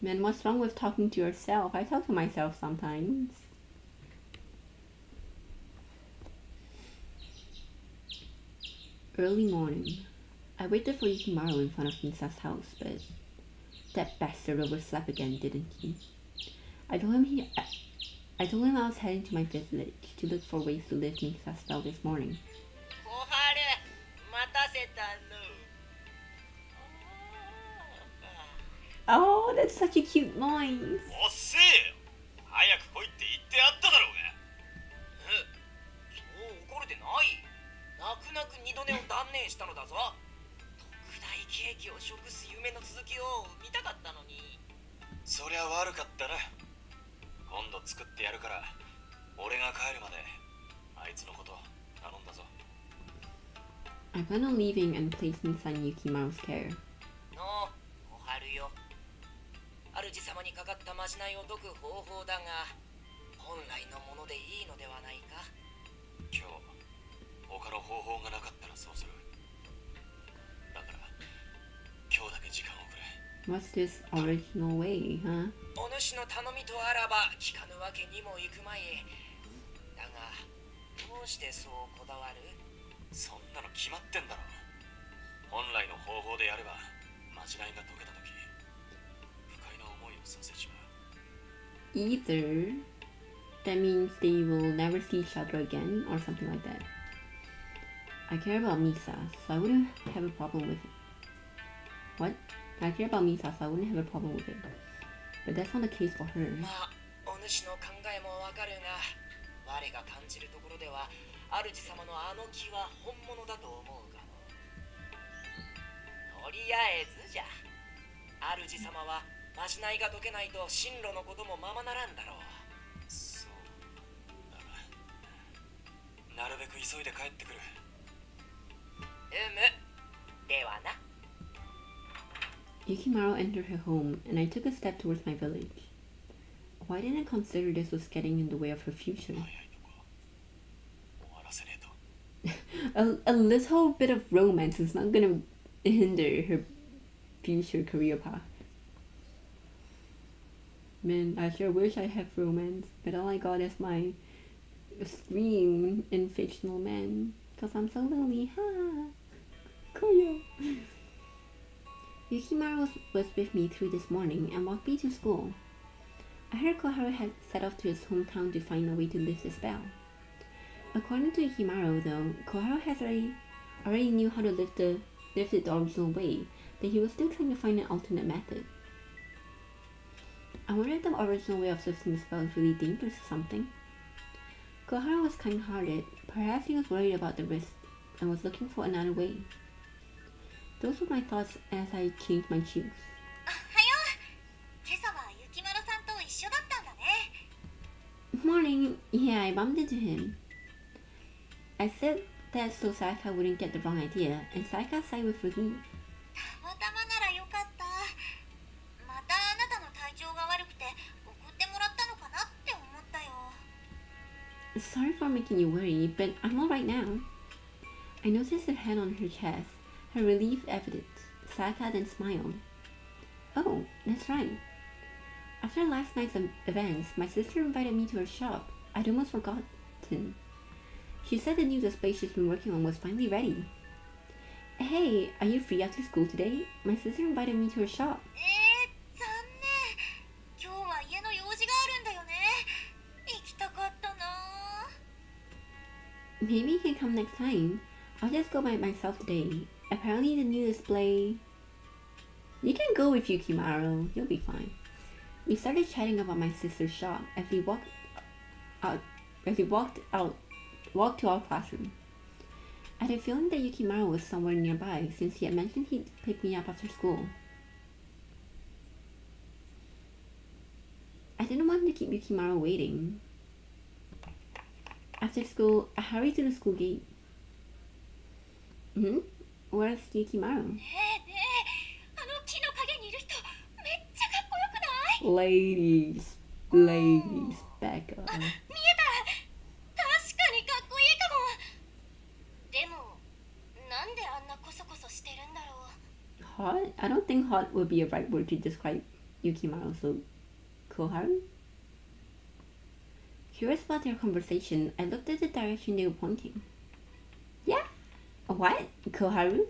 Man, what's wrong with talking to yourself? I talk to myself sometimes. Early morning. I waited for Yukimaru in front of Misa's house, but that bastard overslept again, didn't he? I told him I was heading to my village to look for ways to lift Misa's spell this morning. 小春、待たせたの。 Oh, that's such a cute noise. おっせえよ。早く来いって言ってあっただろうが。そう怒れてない。泣く泣く二度寝を断念したのだぞ。特大警ケーキを食す夢の続きを見たかったのに。そりゃ悪かったな。今度作ってやるから俺が帰るまであいつのこと頼んだぞ。 I plan on leaving and placing son Yukimaru's care. の小春よ、主様にかかったまじないを解く方法だが本来のものでいいのではないか。今日他の方法がなかったらそうする。だから今日だけ時間をくれ。 What's this original way, huh? お主の頼みとあらば聞かぬわけにもいくまい。だがどうしてそうこだわる？そんなの決まってんだろ。本来の方法でやれば間違いが解けた時不快な思いをさせちまう。 Either that means they will never see each other again or something like that. I care about Misa, so I wouldn't have a problem with it. What? I care about Misa, so I wouldn't have a problem with it. But that's not the case for her. まあお主の考えもわかるが我が感じるところでは主様のあの気は本物だと思うがの。とりあえずじゃ、主様はまじないが解けないと進路のこともままならんだろう。そうだな。なるべく急いで帰ってくる。ではな。 Yukimaru entered her home, and I took a step towards my village. Why didn't I consider this was getting in the way of her future? 早いとこ終わらせねえと。A little bit of romance is not gonna hinder her future career path. Man, I sure wish I had romance, but all I got is my scream in fictional man. Cause I'm so lonely, ha! Koyo! Yukimaru was with me through this morning and walked me to school. I heard Koharu had set off to his hometown to find a way to lift the spell. According to Yukimaru, though, Koharu has already knew how to lift it the original way, but he was still trying to find an alternate method. I wonder if the original way of lifting the spell is really dangerous or something. Koharu was kind-hearted. Perhaps he was worried about the risk and was looking for another way. Those were my thoughts as I changed my shoes. あはよう。今朝は雪丸さんと一緒だったんだね。 Morning. Yeah, I bumped into him. I said that so Saika wouldn't get the wrong idea, and Saika sighed with relief. たまたまならよかった。またあなたの体調が悪くて送ってもらったのかなって思ったよ。 Sorry for making you worry, but I'm alright now. I noticed her hand on her chest, her relief evident. Saika then smiled. Oh, that's right. After last night's events, my sister invited me to her shop. I'd almost forgotten. She said the new display she's been working on was finally ready. Hey, are you free after school today? My sister invited me to her shop. 残念。今日は家の用事があるんだよね。行きたかったな。 Maybe you can come next time. I'll just go by myself today. Apparently the new display... You can go with Yukimaru. You'll be fine. We started chatting about my sister's shop as we walked to our classroom. I had a feeling that Yukimaru was somewhere nearby since he had mentioned he'd pick me up after school. I didn't want to keep Yukimaru waiting. After school, I hurried to the school gate. Where's Yukimaru? ねえねえ、あの木の陰にいる人、めっちゃかっこよくない？ Ladies, back up. 見えた。確かにかっこいいかも。でも、なんであんなコソコソしてるんだろう。 Hot? I don't think hot would be a right word to describe Yukimaru, so Koharu? Curious about their conversation, I looked at the direction they were pointing. Yeah? What? Koharu?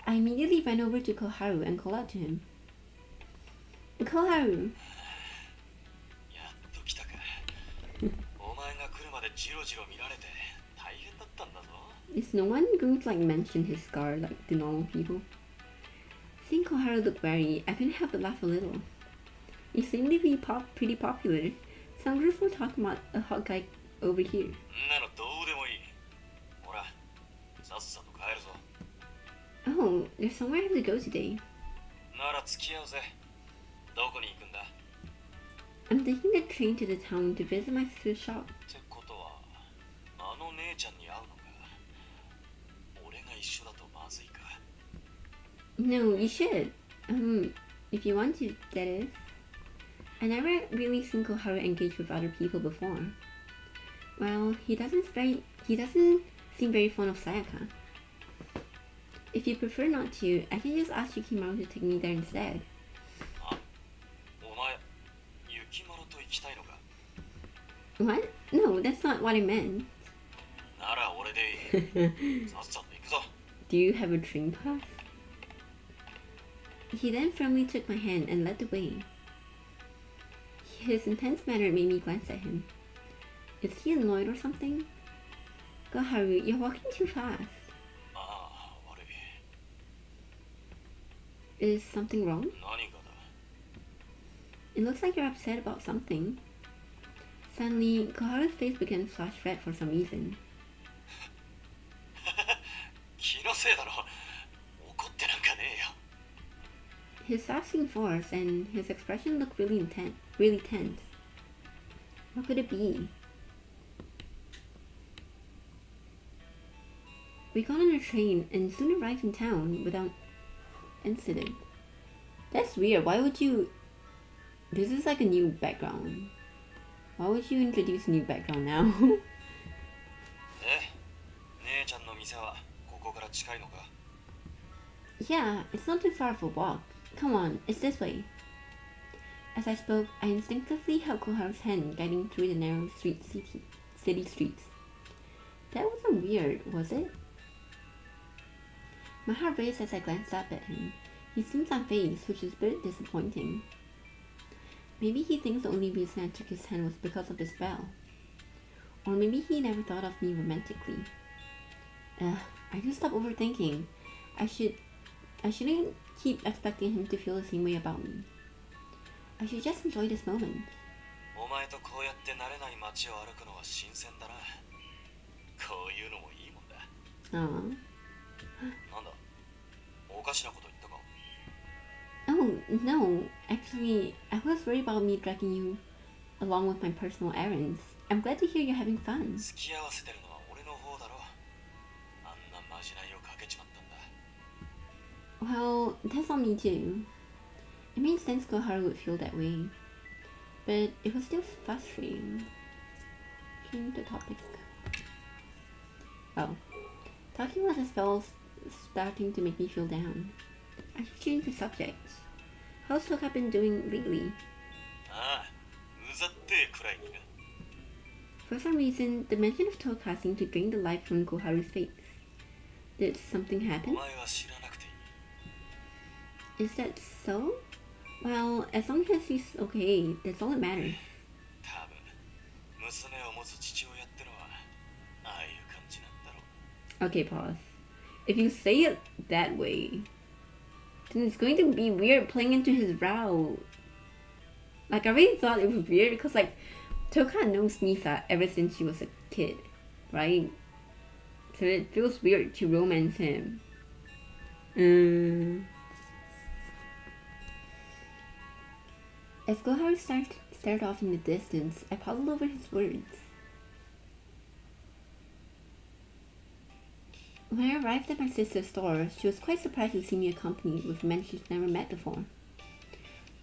I immediately ran over to Koharu and called out to him. Koharu! やっと来たか。お前が来るまでジロジロ見られて大変だったんだぞ。 Is no one going to mention his scar like the normal people? Seeing Koharu look wary, I couldn't help but laugh a little. He seemed to be pretty popular. Some groups were talking about a hot guy over here. んなのどうでもいい。ほら、さっさと帰るぞ。No, there's somewhere I have to go today. なら付き合うぜ。どこに行くんだ？ I'm taking the train to the town to visit my sister's shop. ってことは、あの姉ちゃんに会うのか。俺が一緒だとまずいか。No, you should. If you want to, that is. I never really seen Koharu engage with other people before. Well, he doesn't seem very fond of Sayaka. If you prefer not to, I can just ask Yukimaru to take me there instead. あ、お前、雪丸と行きたいのか？ What? No, that's not what I meant. なら俺でいい。さっさと行くぞ。Do you have a train pass? He then firmly took my hand and led the way. His intense manner made me glance at him. Is he annoyed or something? Koharu, you're walking too fast. ああ、悪い。 Is something wrong? 何がだ？ It looks like you're upset about something. Suddenly, Koharu's face began to flash red for some reason. 気のせいだろ。怒ってなんかねえよ。 His asking force and his expression looked really tense. What could it be? We got on a train and soon arrived in town without incident. That's weird. Why would you... This is like a new background. Why would you introduce a new background now? で、姉ちゃんの店はここから近いのか？ Yeah, it's not too far of a walk. Come on, it's this way. As I spoke, I instinctively held Koharu's hand, guiding through the narrow city streets. That wasn't weird, was it? My heart raced as I glanced up at him. He seemed unfazed, which is a bit disappointing. Maybe he thinks the only reason I took his hand was because of the spell. Or maybe he never thought of me romantically. I should stop overthinking. I shouldn't keep expecting him to feel the same way about me. I should just enjoy this moment. お前とこうやって慣れない街を歩くのは新鮮だな。こういうのもいいもんだ。Aww. なんだ？おかしなこと言ったか？ Oh, no. Actually, I was worried about me dragging you along with my personal errands. I'm glad to hear you're having fun. 付き合わせてるのは俺の方だろ。あんなまじないをかけちまったんだ。 Well, that's on me too. It made sense Koharu would feel that way. But it was still frustrating. Change the topic. Oh. Talking about the spells starting to make me feel down. I should change the subject. How's Toka been doing lately? ああ、うざってえくらいにな。 For some reason, the mention of Toka seemed to drain the life from Koharu's face. Did something お happen? 前は知らなくていい。 Is that so? Well, as long as he's okay, that's all that matters. 多分、娘を持つ父親ってのは、ああいう感じなんだろう。 Okay, pause. If you say it that way, then it's going to be weird playing into his route. Like, I really thought it was weird because, like, Toka knows Misa ever since she was a kid, right? So it feels weird to romance him. As Koharu stared off in the distance, I puzzled over his words. When I arrived at my sister's store, she was quite surprised to see me accompanied with men she's never met before.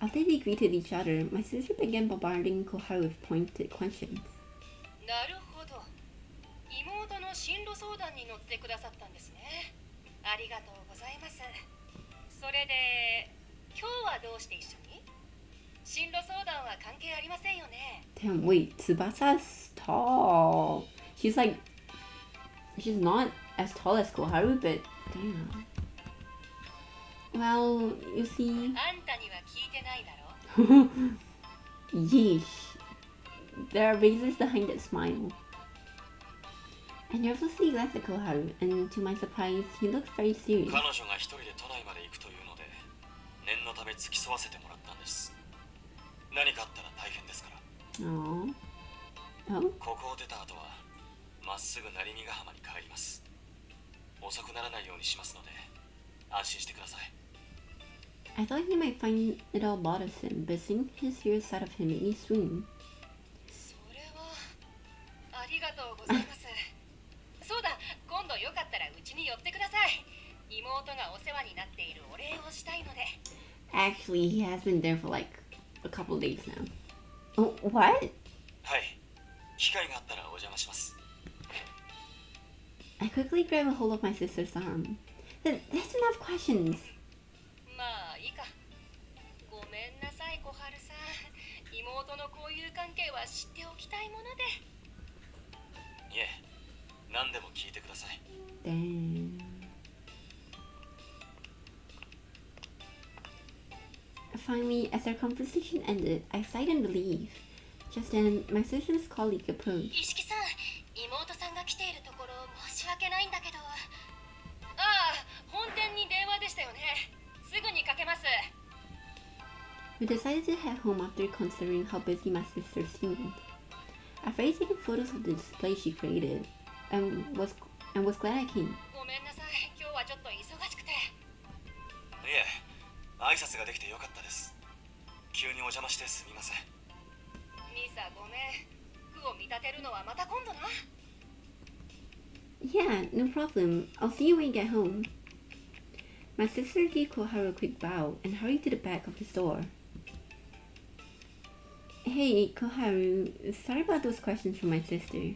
After they greeted each other, my sister began bombarding Koharu with pointed questions. なるほど。妹の進路相談に乗ってくださったんですね。ありがとうございます。それで、今日はどうして一緒に？進路相談は関係ありませんよね。Damn, wait, Tsubasa's tall. She's not as tall as Koharu, but damn. Well, you see... あんたには聞いてないだろ。 Yeesh. There are razors behind that smile. I nervously glanced at Koharu, and to my surprise, he looked very serious. 彼女が一人で都内まで行くというので、念のため付き添わせてもらったんです。何かあったら大変ですから。 Aww. Oh? ここを出た後は、まっすぐ成見ヶ浜に帰ります。遅くならないようにしますので、安心してください。 I thought he might find it all bothersome, but seeing his serious side of him made me swoon. それはありがとうございます。そうだ、今度よかったらうちに寄ってください。妹がお世話になっているお礼をしたいので。 Actually, he has been there for like a couple days now. Oh, what? はい、機会があったらお邪魔します。 I quickly grab a hold of my sister's arm. That's enough questions. まあいいか。ごめんなさい、小春さん。妹の交友関係は知っておきたいもので。いえ、何でも聞いてください。 Damn. Finally, as our conversation ended, I sighed in relief. Just then, my sister's colleague approached. 一色さん、妹さんが来ているところ申し訳ないんだけど。ああ、本店に電話でしたよね。すぐにかけます。 We decided to head home after considering how busy my sister seemed. After taking photos of the display she created, and was glad I came. ごめんなさい、今日はちょっと忙しくて。いえ、挨拶ができてよかったです。急にお邪魔してすみません。ミサ、ごめん。服を見立てるのはまた今度な。 Yeah, no problem. I'll see you when you get home. My sister gave Koharu a quick bow and hurried to the back of the store. Hey, Koharu, sorry about those questions from my sister.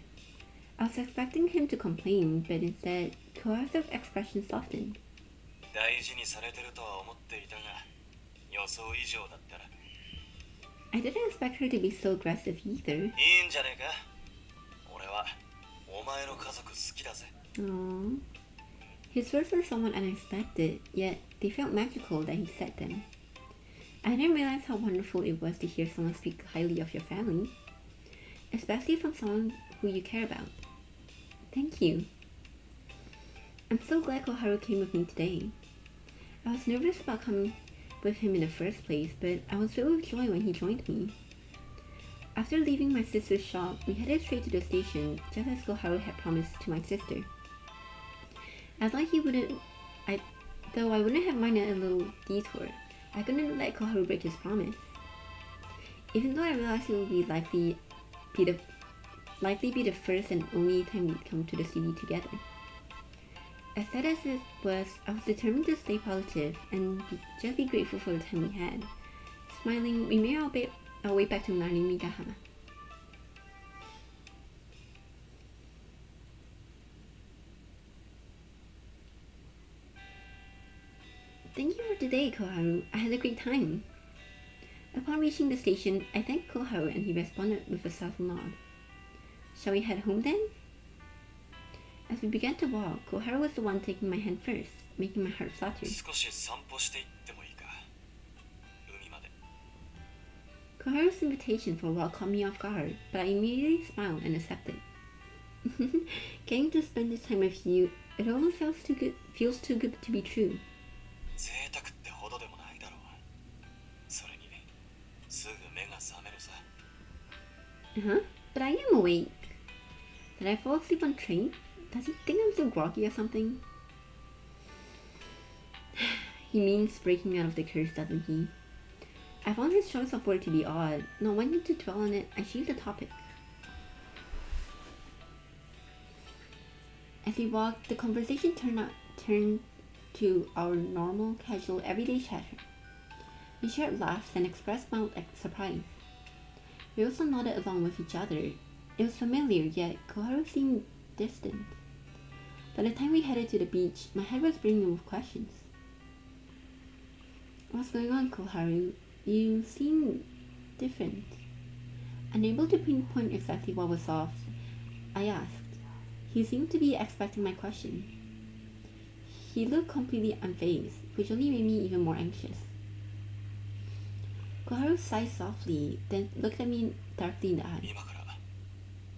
I was expecting him to complain, but instead, Koharu's expression softened. 大事にされてるとは思っていたが、予想以上だったら。 I didn't expect her to be so aggressive either. いいんじゃねえか。俺はお前の家族好きだぜ。 Aww. His words were somewhat unexpected, yet they felt magical that he said them. I didn't realize how wonderful it was to hear someone speak highly of your family, especially from someone who you care about. Thank you. I'm so glad Koharu came with me today. I was nervous about coming with him in the first place, but I was filled with joy when he joined me. After leaving my sister's shop, we headed straight to the station, just as Koharu had promised to my sister. I thought he wouldn't, though I wouldn't have minded a little detour. I couldn't let Koharu break his promise. Even though I realized it would be likely be the first and only time we'd come to the city together. As sad as it was, I was determined to stay positive and just be grateful for the time we had. Smiling, we made our way back to Narimigahama. Thank you for today, Koharu. I had a great time. Upon reaching the station, I thanked Koharu and he responded with a subtle nod. Shall we head home then? As we began to walk, Koharu was the one taking my hand first, making my heart flutter. 少し散歩していってもいいか。海まで。 Koharu's invitation for a walk caught me off guard, but I immediately smiled and accepted. Getting to spend this time with you, it almost feels too good to be true. 贅沢ってほどでもないだろう。それにすぐ目が覚めるさ。 Uh-huh, but I am awake. Did I fall asleep on train? Does he think I'm so groggy or something? He means breaking out of the curse, doesn't he? I found his choice of word to be odd. Not wanting to dwell on it, I changed the topic. As we walked, the conversation turned to our normal, casual, everyday chatter. We shared laughs and expressed mild surprise. We also nodded along with each other. It was familiar, yet Koharu seemed distant. By the time we headed to the beach, my head was brimming with questions. What's going on, Koharu? You seem different. Unable to pinpoint exactly what was off, I asked. He seemed to be expecting my question. He looked completely unfazed, which only made me even more anxious. Koharu sighed softly, then looked at me darkly in the eye. 今から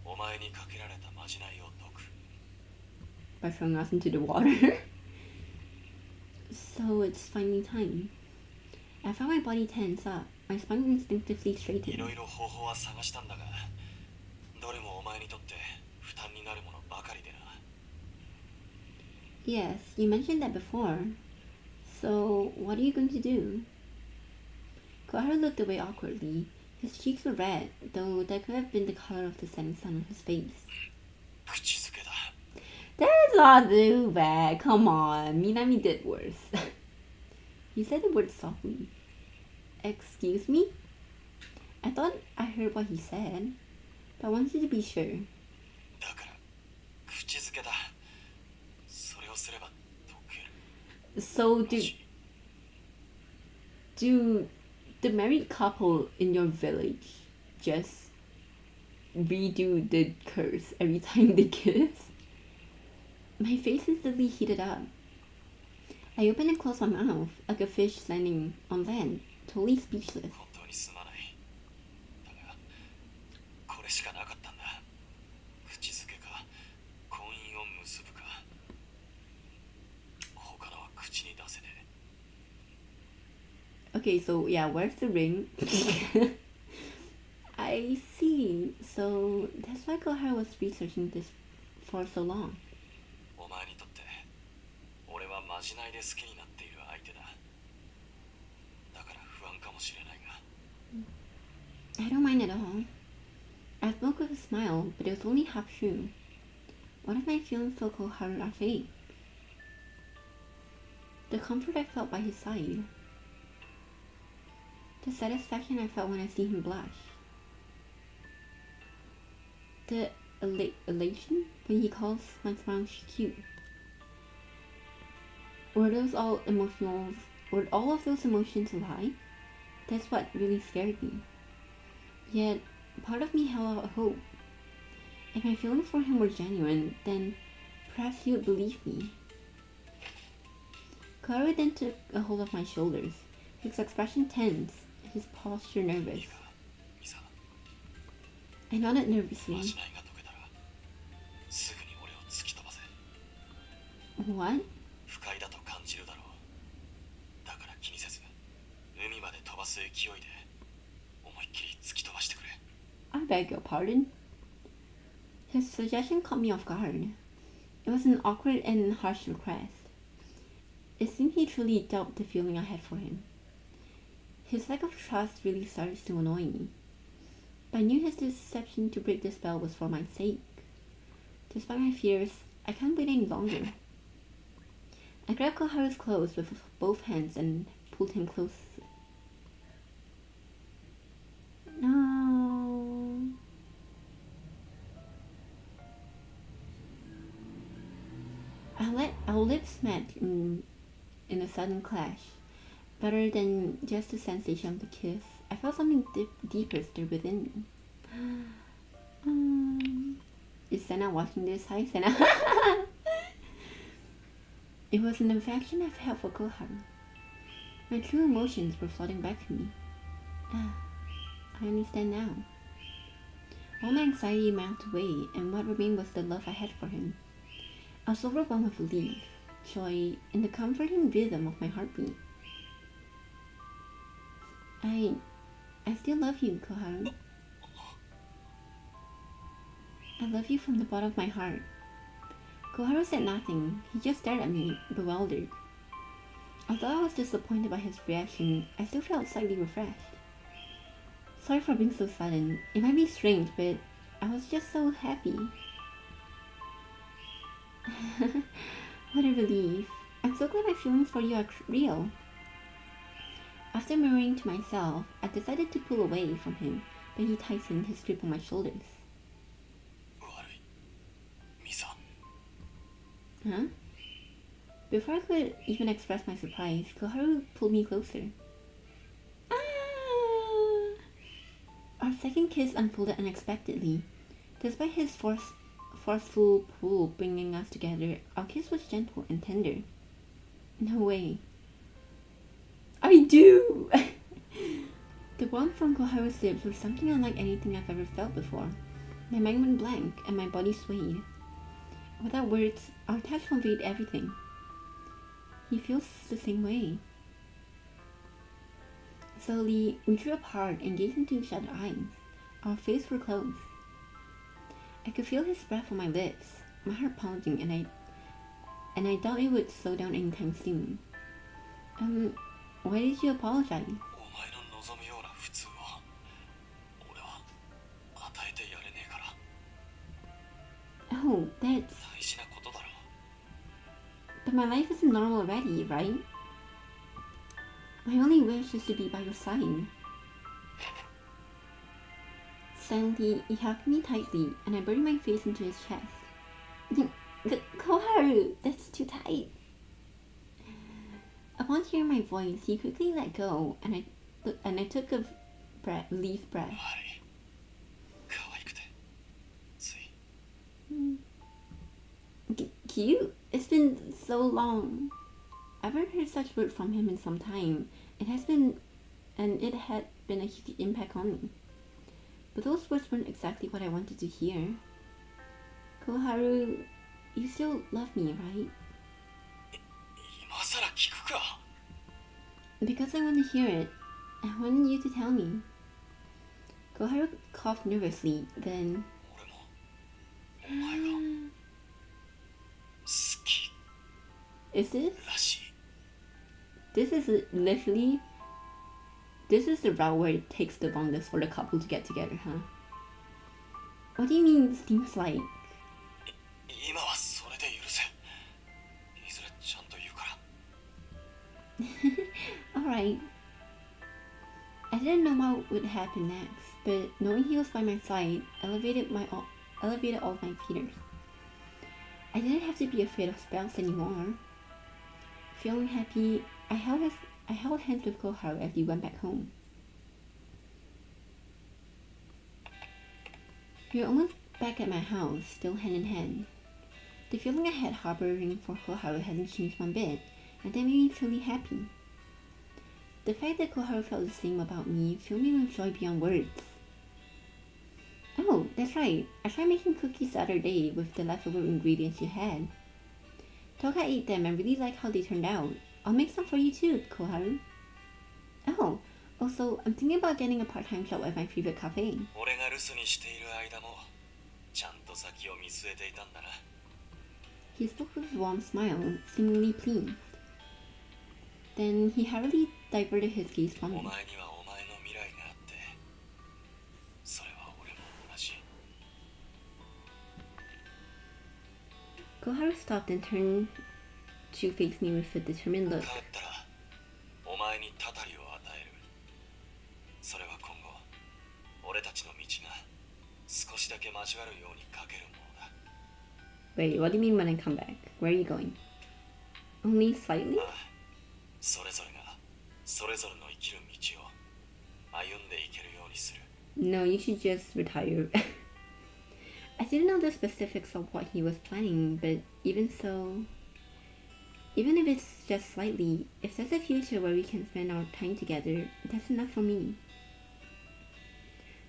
お前にかけられたまじないを解く。 By throwing us into the water. So it's finally time. I found my body tense up, my spine instinctively い straightened. ろいろ方法は探したんだが、どれもお前にとって負担になるものばかりでな。 Yes, you mentioned that before. So, what are you going to do? Koharu looked away awkwardly. His cheeks were red, though that could have been the color of the setting sun on his face. 口づけだ。 That's not too bad. Come on, Minami did worse. He said the word softly. Excuse me? I thought I heard what he said, but I wanted to be sure. だから口づけだ。それをすれば解ける。 So do the married couple in your village just redo the curse every time they kiss? My face instantly heated up. I opened and closed my mouth like a fish standing on land, totally speechless. 本当にすまない。だがこれしかなかったんだ。口づけか婚姻を結ぶか。他のは口に出せねえ。 Okay, so yeah, where's the ring? I see. So that's why Koharu was researching this for so long. お前にとって俺はまじないで好きになっている相手だ。だから不安かもしれないが。 I don't mind at all. I spoke with a smile, but it was only half true. What if my feelings for Koharu are fake? The comfort I felt by his side. The satisfaction I felt when I see him blush. The elation when he calls my smile cute. Were all of those emotions a lie? That's what really scared me. Yet, part of me held out hope. If my feelings for him were genuine, then perhaps he would believe me. Koharu then took a hold of my shoulders, his expression tense, his posture nervous. いいか、ミサ。 I nodded ま nervously. じないが解けたらすぐに俺を突き飛ばせ。 What? 不快だと感じるだろう。だから気にせず海まで飛ばす勢いで思いっきり突き飛ばしてくれ。 I beg your pardon? His suggestion caught me off guard. It was an awkward and harsh request. It seemed he truly doubted the feeling I had for him. His lack of trust really started to annoy me. But I knew his deception to break the spell was for my sake. Despite my fears, I can't wait any longer. I grabbed Koharu's clothes with both hands and pulled him close. No. Our lips met in a sudden clash. Better than just the sensation of the kiss, I felt something deeper stir within me. Is Senna watching this? Hi, Senna. It was an affection I felt for Koharu. My true emotions were flooding back to me. I understand now. All my anxiety melted away, and what remained was the love I had for him. I was overwhelmed with relief, joy, and the comforting rhythm of my heartbeat. I still love you, Koharu. I love you from the bottom of my heart. Koharu said nothing. He just stared at me, bewildered. Although I was disappointed by his reaction, I still felt slightly refreshed. Sorry for being so sudden. It might be strange, but I was just so happy. What a relief. I'm so glad my feelings for you are real. After murmuring to myself, I decided to pull away from him, but he tightened his grip on my shoulders. 悪い。ミサ。 Huh? Before I could even express my surprise, Koharu pulled me closer. Ah! Our second kiss unfolded unexpectedly. Despite his forceful pull bringing us together, our kiss was gentle and tender. No way. I do! The warmth from Koharu's lips was something unlike anything I've ever felt before. My mind went blank and my body swayed. Without words, our touch conveyed everything. He feels the same way. Slowly, we drew apart and gazed into each other's eyes. Our faces were close. I could feel his breath on my lips, my heart pounding, and I doubt it would slow down anytime soon. Why did you apologize? お前の望むような普通を俺は与えてやれねえから Oh, that's... 大事なことだろ But my life isn't normal already, right? My only wish is to be by your side. Silently, he hugged me tightly, and I buried my face into his chest. Koharu, that's too tight. Upon hearing my voice, he quickly let go, and I took a relief breath. 悪い可愛くてつい Cute? It's been so long. I've not heard such words from him in some time. It had been a huge impact on me. But those words weren't exactly what I wanted to hear. Koharu, you still love me, right? 今さら聞くか Because I want to hear it. I wanted you to tell me. Koharu coughed nervously, then... 俺もお前が好き Is this? らしい This is literally... This is the route where it takes the longest for the couple to get together, huh? What do you mean, seems like? 今はそれで許せいずれちゃんと言うから Alright. I didn't know what would happen next, but knowing he was by my side elevated all my fears. I didn't have to be afraid of spells anymore. Feeling happy, I held hands with Koharu as we went back home. We were almost back at my house, still hand in hand. The feeling I had harboring for Koharu hasn't changed one bit, and that made me truly happy. The fact that Koharu felt the same about me filled me with joy beyond words. Oh, that's right. I tried making cookies the other day with the leftover ingredients you had. Toka ate them and really liked how they turned out. I'll make some for you too, Koharu. Oh, also, I'm thinking about getting a part-time job at my favorite cafe. 俺が留守にしている間もちゃんと先を見据えていたんだな He spoke with a warm smile, seemingly pleased. Then he hurriedly diverted his gaze from お me. 前にはお前の未来があってそれは俺も同じ Koharu stopped and turned to face me with a determined look. 帰ったらお前にたたりを与えるそれは今後俺たちの道が少しだけ交わるようにかけるものだ Wait, what do you mean when I come back? Where are you going? Only slightly? ああそれぞれがそれぞれの生きる道を歩んでいけるようにする No, you should just retire. I didn't know the specifics of what he was planning, but even so... Even if it's just slightly, if there's a future where we can spend our time together, that's enough for me.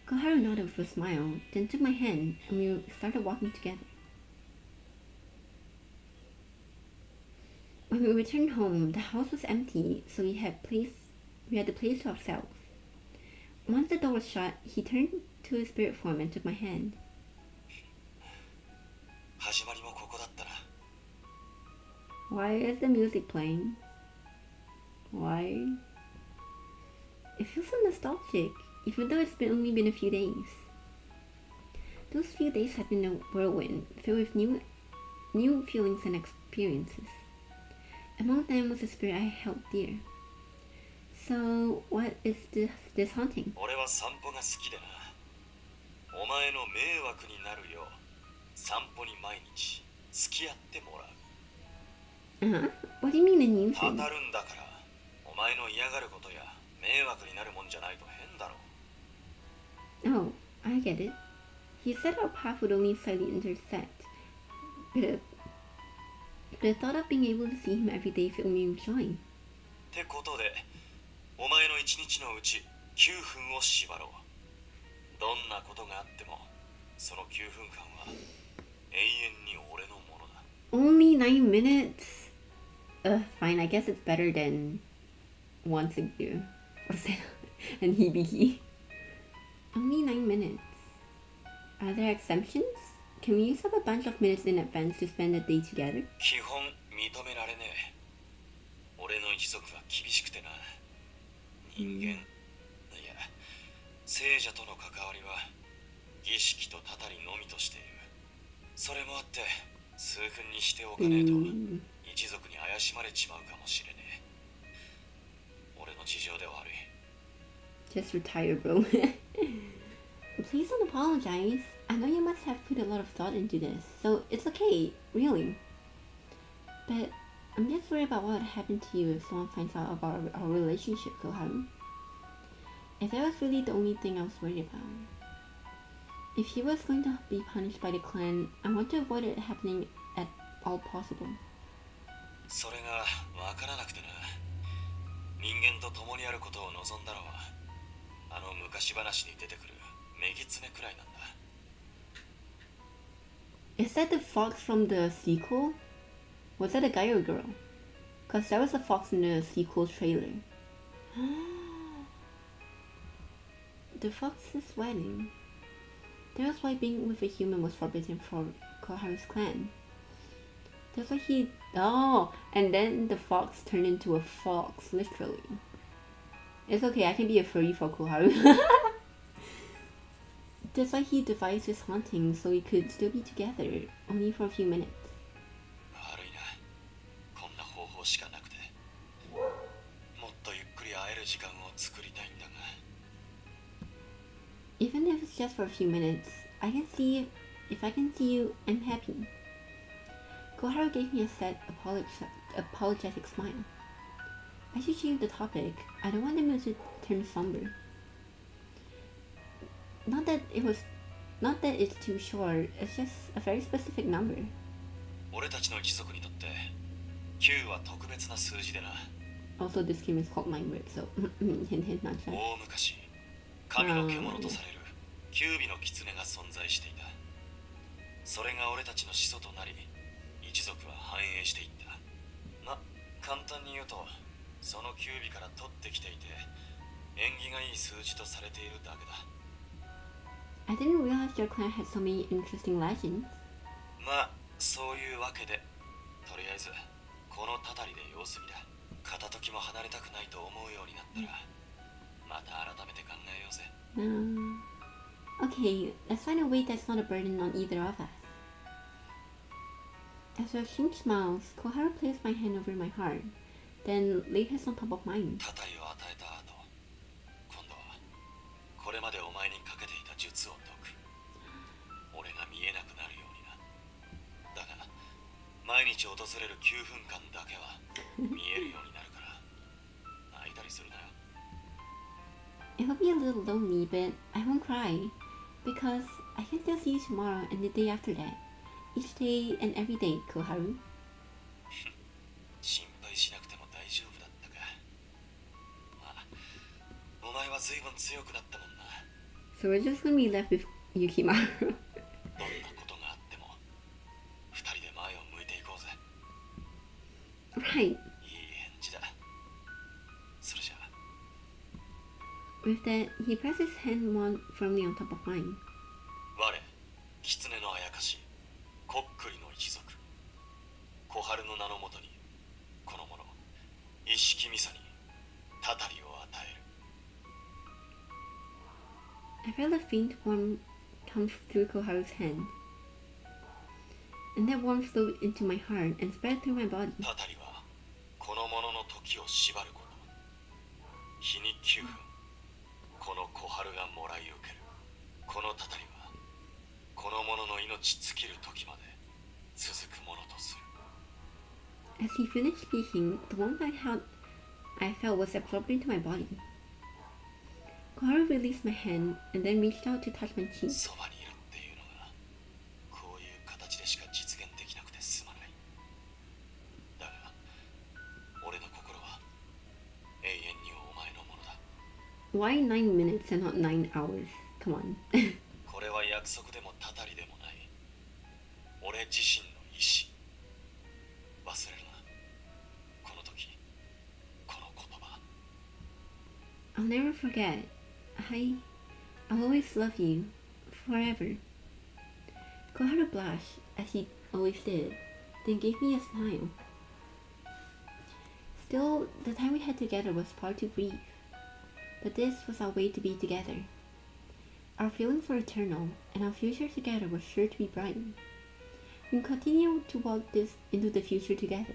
Koharu nodded with a smile, then took my hand, and we started walking together. When we returned home, the house was empty, so we had the place to ourselves. Once the door was shut, he turned to his spirit form and took my hand. 始まりもここだったな Why is the music playing? Why? It feels so nostalgic, even though it's only been a few days. Those few days have been a whirlwind, filled with new feelings and experiences. Among them was a spirit I held dear. So, what is this haunting? 俺は散歩が好きでなお前の迷惑になるよう散歩に毎日付き合ってもらう What do you mean a 当 nuisance? たるんだからお前の嫌がることや迷惑になるもんじゃないと変だろ Oh, I get it. He said our path would only slightly intersect. But the thought of being able to see him every day filled me with joy. ってことでお前の一日のうち9分を縛ろうどんなことがあってもその9分間は永遠に俺のものだ Only 9 minutes? Fine, I guess it's better than once a year. What's that? And hibiki. Only 9 minutes. Are there exemptions? Can we use up a bunch of minutes in advance to spend a day together? 基本認められねえ俺俺の一族は厳しくてな。人間、いや聖者との関わりは儀式とたたりのみとしている。それもあって数分にしておかねえと一族に怪しまれちまうかもしれねえ。俺の事情で悪い。 Just retire, bro. Please don't apologize. I know you must have put a lot of thought into this, so it's okay, really. But I'm just worried about what would happen to you if someone finds out about our relationship, Koharu. If that was really the only thing I was worried about. If he was going to be punished by the clan, I want to avoid it happening at all possible. それが分からなくてな。人間と共にあることを望んだのはあの昔話に出てくるメギツネくらいなんだ。 Is that the fox from the sequel? Was that a guy or a girl? Cause that was the fox in the sequel trailer. The fox's wedding. That was why being with a human was forbidden for Koharu's clan. That's why he... Oh! And then the fox turned into a fox, literally. It's okay, I can be a furry for Koharu. That's why he devised his haunting, so we could still be together, only for a few minutes. 悪いな。こんな方法しかなくて。もっとゆっくり会える時間を作りたいんだが。 Even if it's just for a few minutes, I can see if I can see you, I'm happy. Koharu gave me a sad, apologetic smile. I should change the topic. I don't want the mood to turn somber. Not that it's too short, it's just a very specific number. 俺たちの一族にとって9は特別な数字でな。 Also, this game is called Mindword, so hint hint not sure. 大昔、神の獣とされる九尾の狐が存在していた。それが俺たちの始祖となり、一族は繁栄していった。ま、簡単に言うと、その九尾から取ってきていて、縁起がいい数字とされているだけだ。 I didn't realize your clan had so many interesting legends. まあ、そういうわけで、とりあえず、このたたりで様子見だ。片時も離れたくないと思うようになったら、また改めて考えようぜ。Okay, let's find a way that's not a burden on either of us. As we exchange smiles, Koharu placed my hand over my heart, then laid his on top of mine. たたりを与えた後、今度はこれまでお前にかけていた術を解く。俺が見えなくなるようにな。だが毎日訪れる9分間だけは見えるようになるから泣いたりするなよ。 It will be a little lonely, but I won't cry, because I can still see you tomorrow and the day after that. Each day and every day, Koharu. 心配しなくても大丈夫だったか。まあ、お前は随分強くなったもんな。 So we're just gonna be left with Yukimaru. どんなことがあっても二人で前を向いていこうぜ。 Right. いい返事だ。それじゃあ。 With that, he pressed his hand more firmly on top of mine. 我、狐のあやかし、こっくりの一族、小春の名のもとに、この者、一色ミサに、たたりを与える。 I felt a faint warmth come through Koharu's hand. And that warmth flowed into my heart and spread through my body. たたりは、この者の時を縛ること。日に9分、この小春がもらい受ける。このたたりは、この者の命尽きる時まで続くものとする。 As he finished speaking, the warmth I felt was absorbed into my body. Koharu released my hand and then reached out to touch my cheek. そばにいるっていうのが、こういう形でしか実現できなくてすまない。だが、俺の心は永遠にお前のものだ。 Why 9 minutes and not 9 hours? Come on. これは約束でもたたりでもない。俺自身の意志。忘れるな。この時、この言葉。 I'll never forget. I'll always love you. Forever. Koharu blushed, as he always did, then gave me a smile. Still, the time we had together was far too brief. But this was our way to be together. Our feelings were eternal, and our future together was sure to be bright. We continue to walk this into the future together.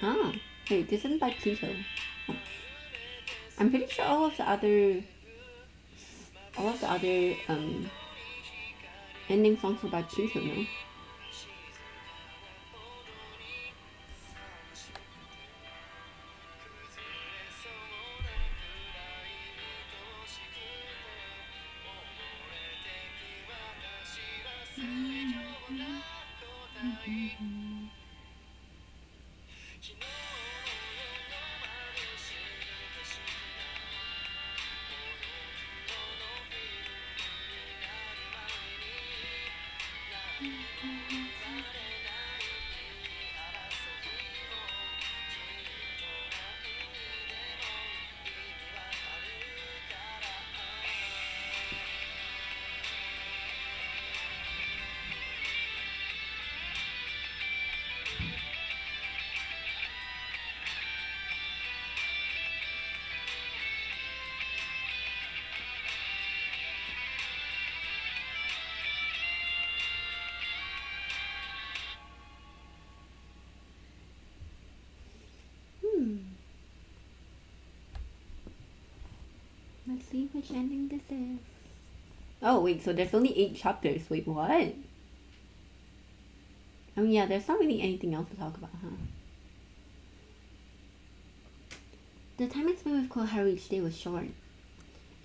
Oh, wait, this isn't by Pluto. Oh. I'm pretty sure all of the other ending songs were by Pluto, no? Let's see which ending this is. Oh wait, so there's only 8 chapters. Wait, what? I mean, yeah, there's not really anything else to talk about, huh? The time I spent with Koharu each day was short.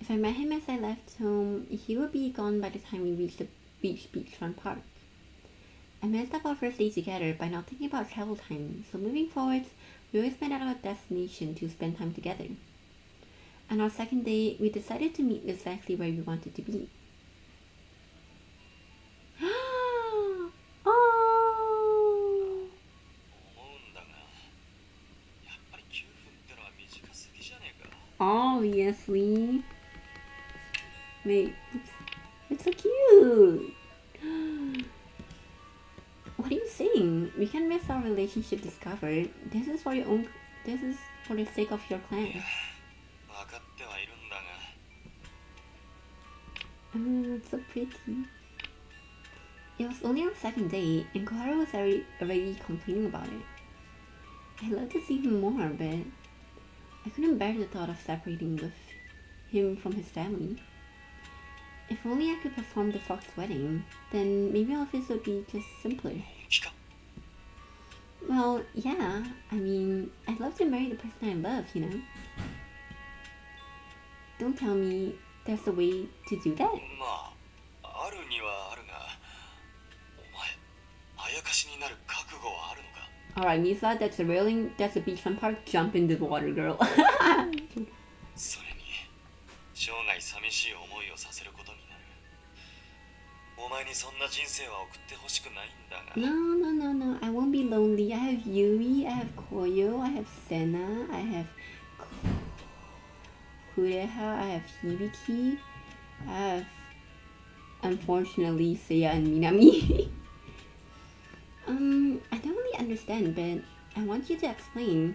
If I met him as I left home, he would be gone by the time we reached the beachfront park. I messed up our first day together by not thinking about travel time, so moving forward, we always met at our destination to spend time together. On our second day, we decided to meet exactly where we wanted to be. Oh! Obviously. Wait, it's so cute. What are you saying? We can't miss our relationship discovered. This is for the sake of your clan. It's so pretty. It was only our second date, and Koharu was already complaining about it. I'd love to see him more, but I couldn't bear the thought of separating with him from his family. If only I could perform the Fox wedding, then maybe all of this would be just simpler. Well, yeah, I mean, I'd love to marry the person I love, you know? Don't tell me there's a way to do that? Alright, Misa, that's a railing, that's a beachfront park, jump into the water, girl. No, I won't be lonely. I have Yui, I have Koyo, I have Sena, I have Kureha, I have Hibiki, I have, unfortunately, Seiya and Minami. I don't really understand, but I want you to explain.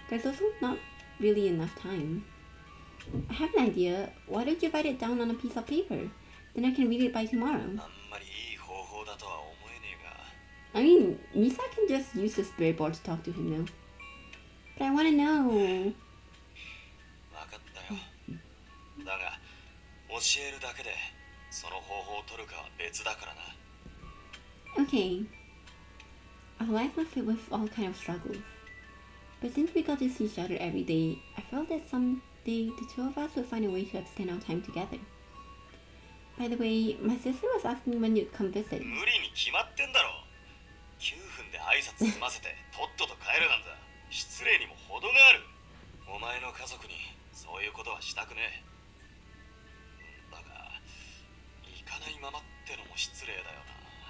There's also not really enough time. I have an idea. Why don't you write it down on a piece of paper? Then I can read it by tomorrow. I mean, Misa can just use the spirit board to talk to him now. But I want to know. Okay. Our life was filled with all kinds of struggles. But since we got to see each other every day, I felt that someday the two of us would find a way to extend our time together. By the way, my sister was asking when you'd come visit. 9分で挨拶済ませてとっとと帰るなんざ失礼にも程がある。お前の家族にそういうことはしたくねえ。だが行かないままってのも失礼だよ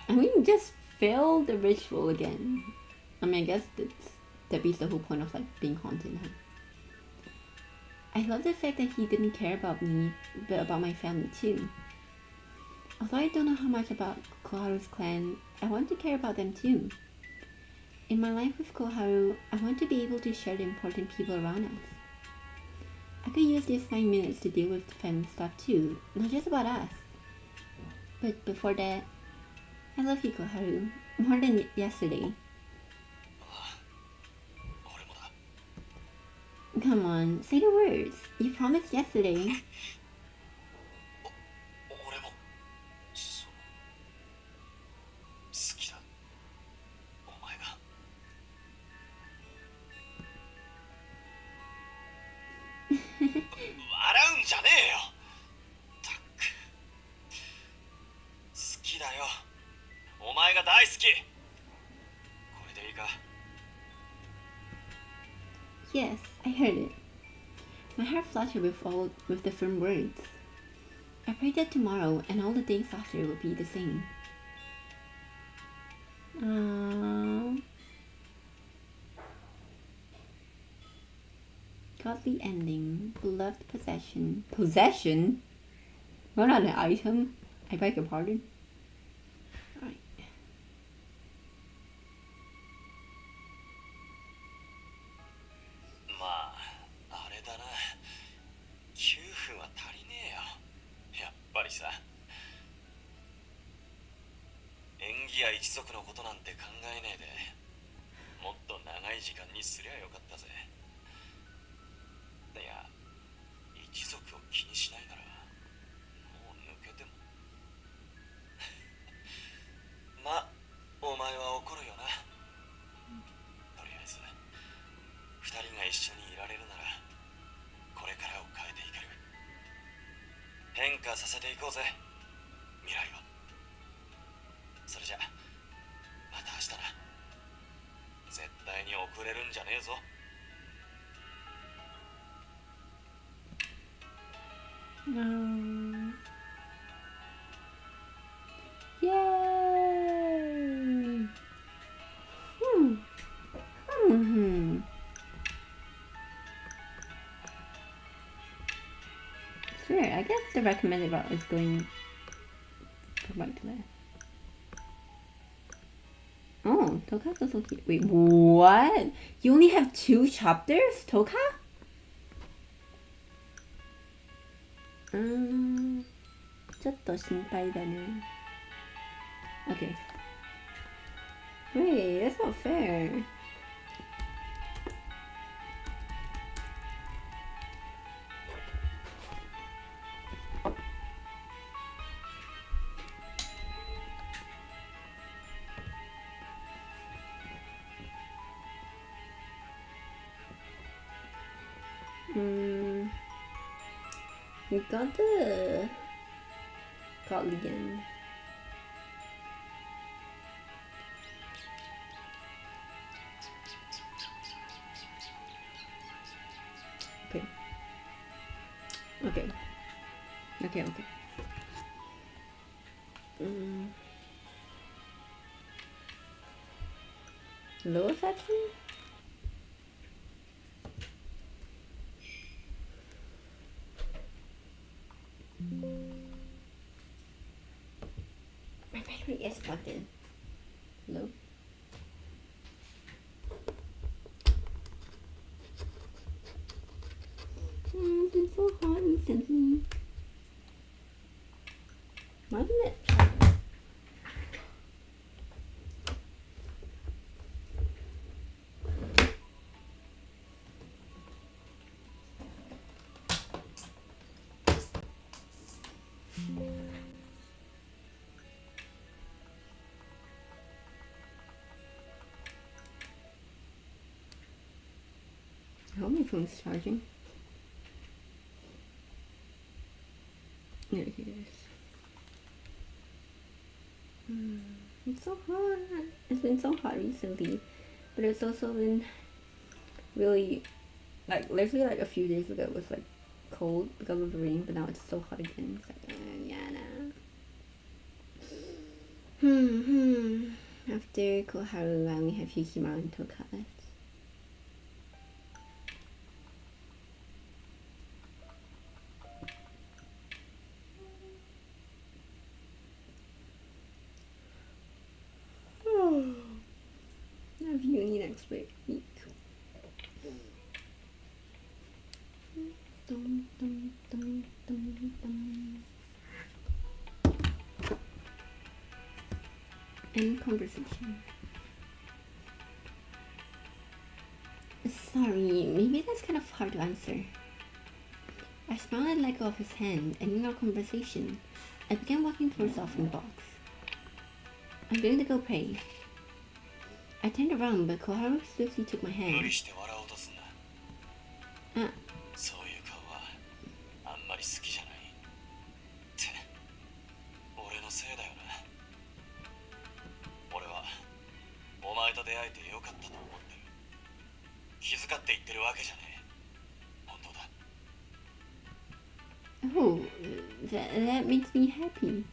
な。 I mean, just fail the ritual again. I mean, I guess that beats the whole point of like being haunted. Huh? I love the fact that he didn't care about me, but about my family too. Although I don't know how much about Koharu's clan, I want to care about them too. In my life with Koharu, I want to be able to share the important people around us. I could use these 9 minutes to deal with the family stuff too, not just about us. But before that, I love you, Koharu, more than yesterday. 俺もだ。 Come on, say the words. You promised yesterday. 俺もそう好きだ。お前が。笑うんじゃねえよ。たっく。好きだよ。お前が大好き。これでいいか。 Yes, I heard it. My heart fluttered with the firm words. I pray that tomorrow and all the days after will be the same. Godly ending, beloved possession. Possession? Not an item. I beg your pardon. Alright. まああれだな。9分は足りねえよ。やっぱりさ。縁起や一族のことなんて考えねえで、もっと長い時間にすりゃよかったぜ。いや、一族を気にしないならもう抜けても。まあお前は怒るよな。とりあえず2人が一緒にいられるならこれからを変えていける。変化させていこうぜ、未来を。それじゃまた明日な。絶対に遅れるんじゃねえぞ。Yay! Sure, I guess the recommended route is going from right to left. Oh, Toka's also here. Wait, what? You only have 2 chapters, Toka? ちょっと心配だね。Okay. Wait, that's not fair. You got the godly end. Okay. Okay. Lower section? My battery is plugged in. Hello? It's been so hot recently. Why isn't it? I hope my phone's charging. There it is. It's so hot. It's been so hot recently, but it's also been really, like, literally like a few days ago it was like cold because of the rain, but now it's so hot again. It's like, yeah, nah. After Koharu, I only have Yukimaru and Toka left. I have uni next week. Dum, dum, dum, dum, dum. End conversation. Sorry, maybe that's kind of hard to answer. I smiled and let go of his hand, and in our conversation, I began walking towards the offering box. I'm going to go pray. I turned around, but Koharu swiftly took my 無 hand. 理して笑おうとすんな。 Ah, そういう顔はあんまり好きじゃないって俺のせいだよな。俺はお前と出会えてよかったと思ってる。気遣って言ってるわけじゃねえ。本当だ。 oh, that makes me happy.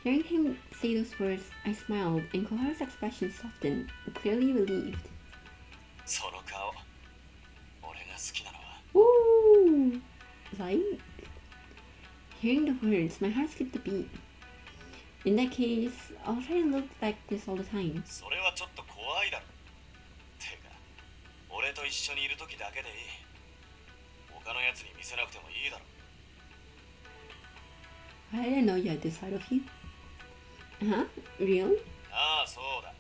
Hearing him say those words, I smiled, and Koharu's expression softened, clearly relieved. その顔俺が好きなのは Woo! Like? Hearing the words, my heart skipped a beat. In that case, I'll try to look like this all the time. それはちょっと怖いだろ。てか俺と一緒にいる時だけでいい。他のやつに見せなくてもいいだろ。 I didn't know you had this side of you. Huh? Really? ああそうだ。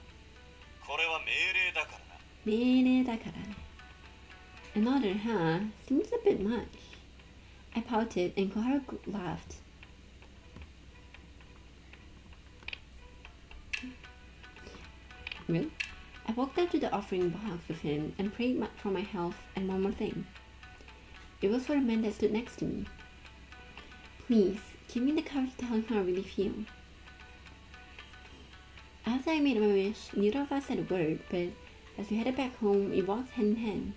これは命令だからな。 Another, huh? Seems a bit much. I pouted, and Koharu laughed. Really? I walked up to the offering box with him and prayed for my health and one more thing. It was for the man that stood next to me. Please, give me the courage to tell him how I really feel. After I made my wish, neither of us said a word, but as we headed back home, we walked hand in hand.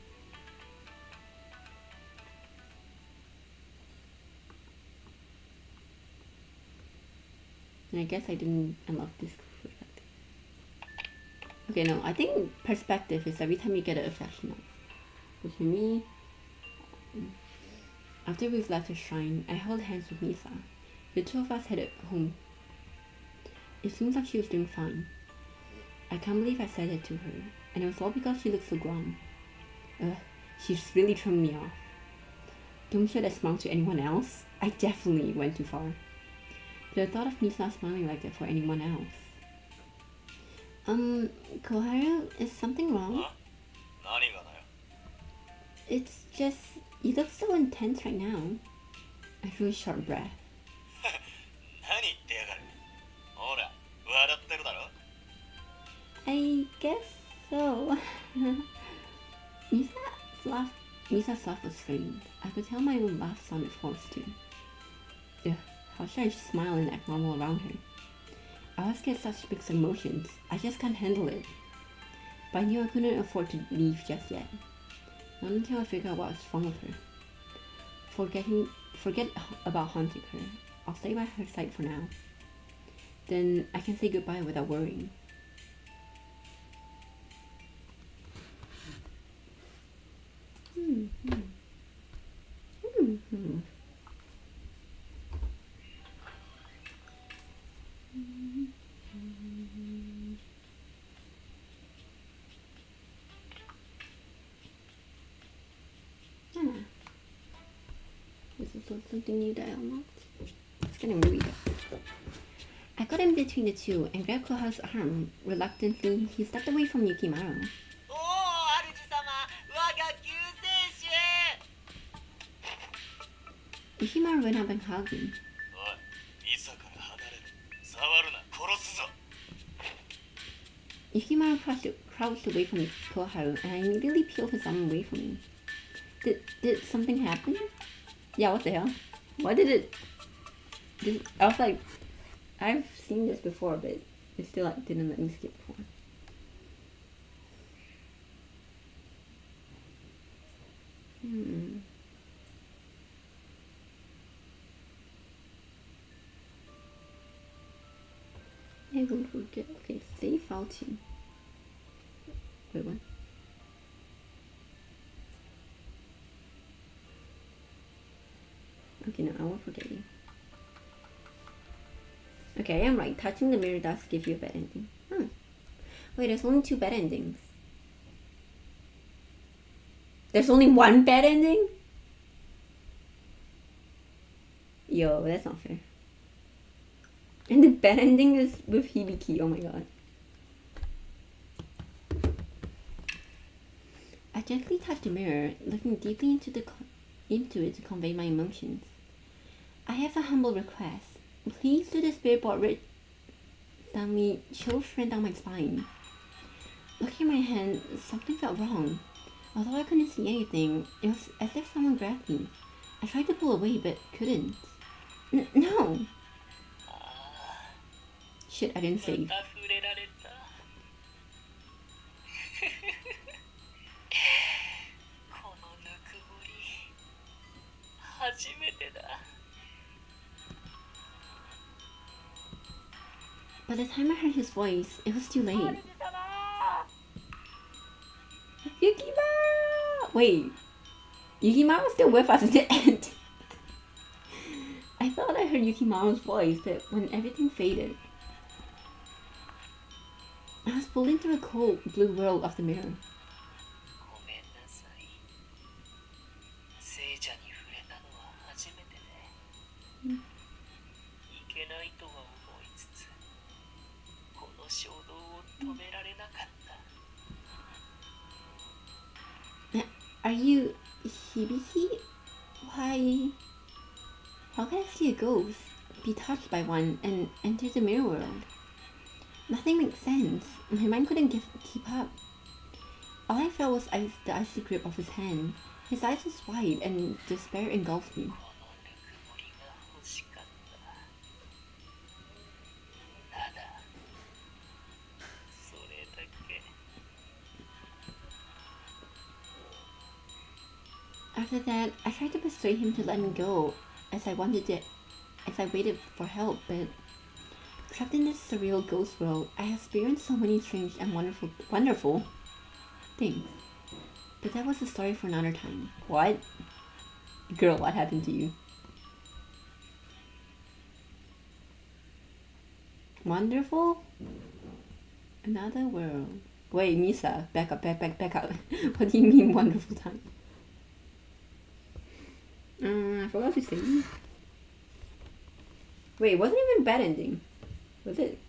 And I guess I didn't unlock this perspective. Okay, no, I think perspective is every time you get an affection up. But for me, after we've left the shrine, I held hands with Misa. The two of us headed home. It seems like she was doing fine. I can't believe I said it to her, and it was all because she looked so glum. She's really thrown me off. Don't show that smile to anyone else. I definitely went too far. The thought of me not smiling like that for anyone else. Koharu, is something wrong? 何がだよ。 It's just, you look so intense right now. I drew a short breath. 何言ってやがる。ほら、笑ってるだろ。 I guess so. Misa's laugh was strained. I could tell my own laugh sounded forced too. Ugh, how should I smile and act normal around her? I always get such mixed emotions. I just can't handle it. But I knew I couldn't afford to leave just yet. Not until I figured out what was wrong with her. Forget about haunting her. I'll stay by her side for now. Then I can say goodbye without worrying. This is something new that I unlocked. It's getting really dark. I got in between the two and grabbed Koharu's arm. Reluctantly, he stepped away from Yukimaru. おお、主様、我が救世主。 Yukimaru went up and hugged me. おい、ミサから離れる。触るな、殺すぞ。 Yukimaru crouched away from Koharu, and I immediately peeled his arm away from me. Did something happen? Yeah, what the hell? Why did it... I was like, I've seen this before, but It still like didn't let me skip before. I won't forget. Okay, save file 2. Wait, what? Okay, no, I won't forget you. Okay, I am right. Touching the mirror does give you a bad ending. Wait, there's only 2 bad endings. There's only 1 bad ending? Yo, that's not fair. And the bad ending is with Hibiki. Oh my god. I gently touched the mirror, looking deeply into it to convey my emotions. I have a humble request. Please do the spirit board read down me, chills ran down my spine. Looking at my hand, something felt wrong. Although I couldn't see anything, it was as if someone grabbed me. I tried to pull away, but couldn't. No! Shit, I didn't save. このぬくもり初めてだ By the time I heard his voice, it was too late. Yukima! Wait, Yukima was still with us at the end. I thought I heard Yukima's voice, but when everything faded, I was pulled into a cold blue world of the mirror. ごめんなさい聖者に触れたのは初めてで、いけないとは思いつつこの衝動を止められなかった Are you Hibiki? Why? How can I see a ghost, be touched by one, and enter the mirror world? Nothing makes sense. My mind couldn't keep up. All I felt was the icy grip of his hand. His eyes was wide, and despair engulfed me. このぬくもりが欲しかったただそれだけ After that, I tried to persuade him to let me go, as I waited for help, but trapped in this surreal ghost world, I have experienced so many strange and wonderful things. But that was a story for another time. What? Girl, what happened to you? Wonderful? Another world. Wait, Misa, back up. What do you mean wonderful time? I forgot to say. Wait, it wasn't even bad ending. Was it?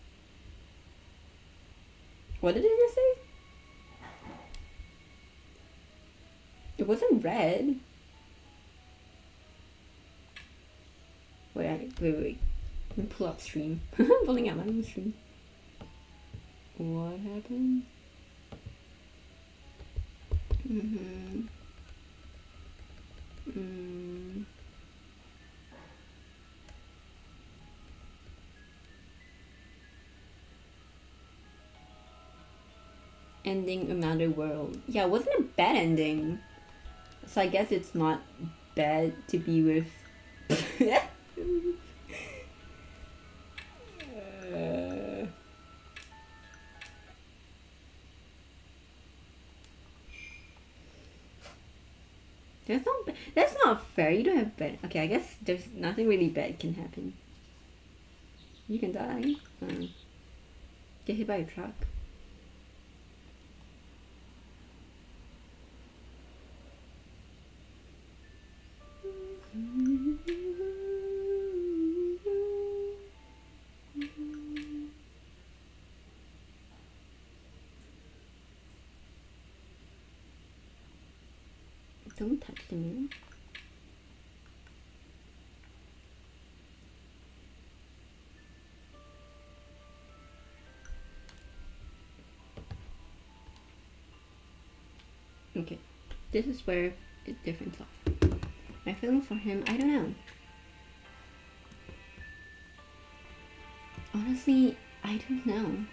What did it just say? It wasn't red. Wait. Let me pull up stream. I'm pulling out my own stream. What happened? Ending another world. Yeah, it wasn't a bad ending. So I guess it's not bad to be with. That's not fair. You don't have bad. Okay, I guess there's nothing really bad can happen. You can die. Get hit by a truck. Don't touch the mirror. Okay, this is where the difference off. My feelings for him, I don't know. Honestly, I don't know.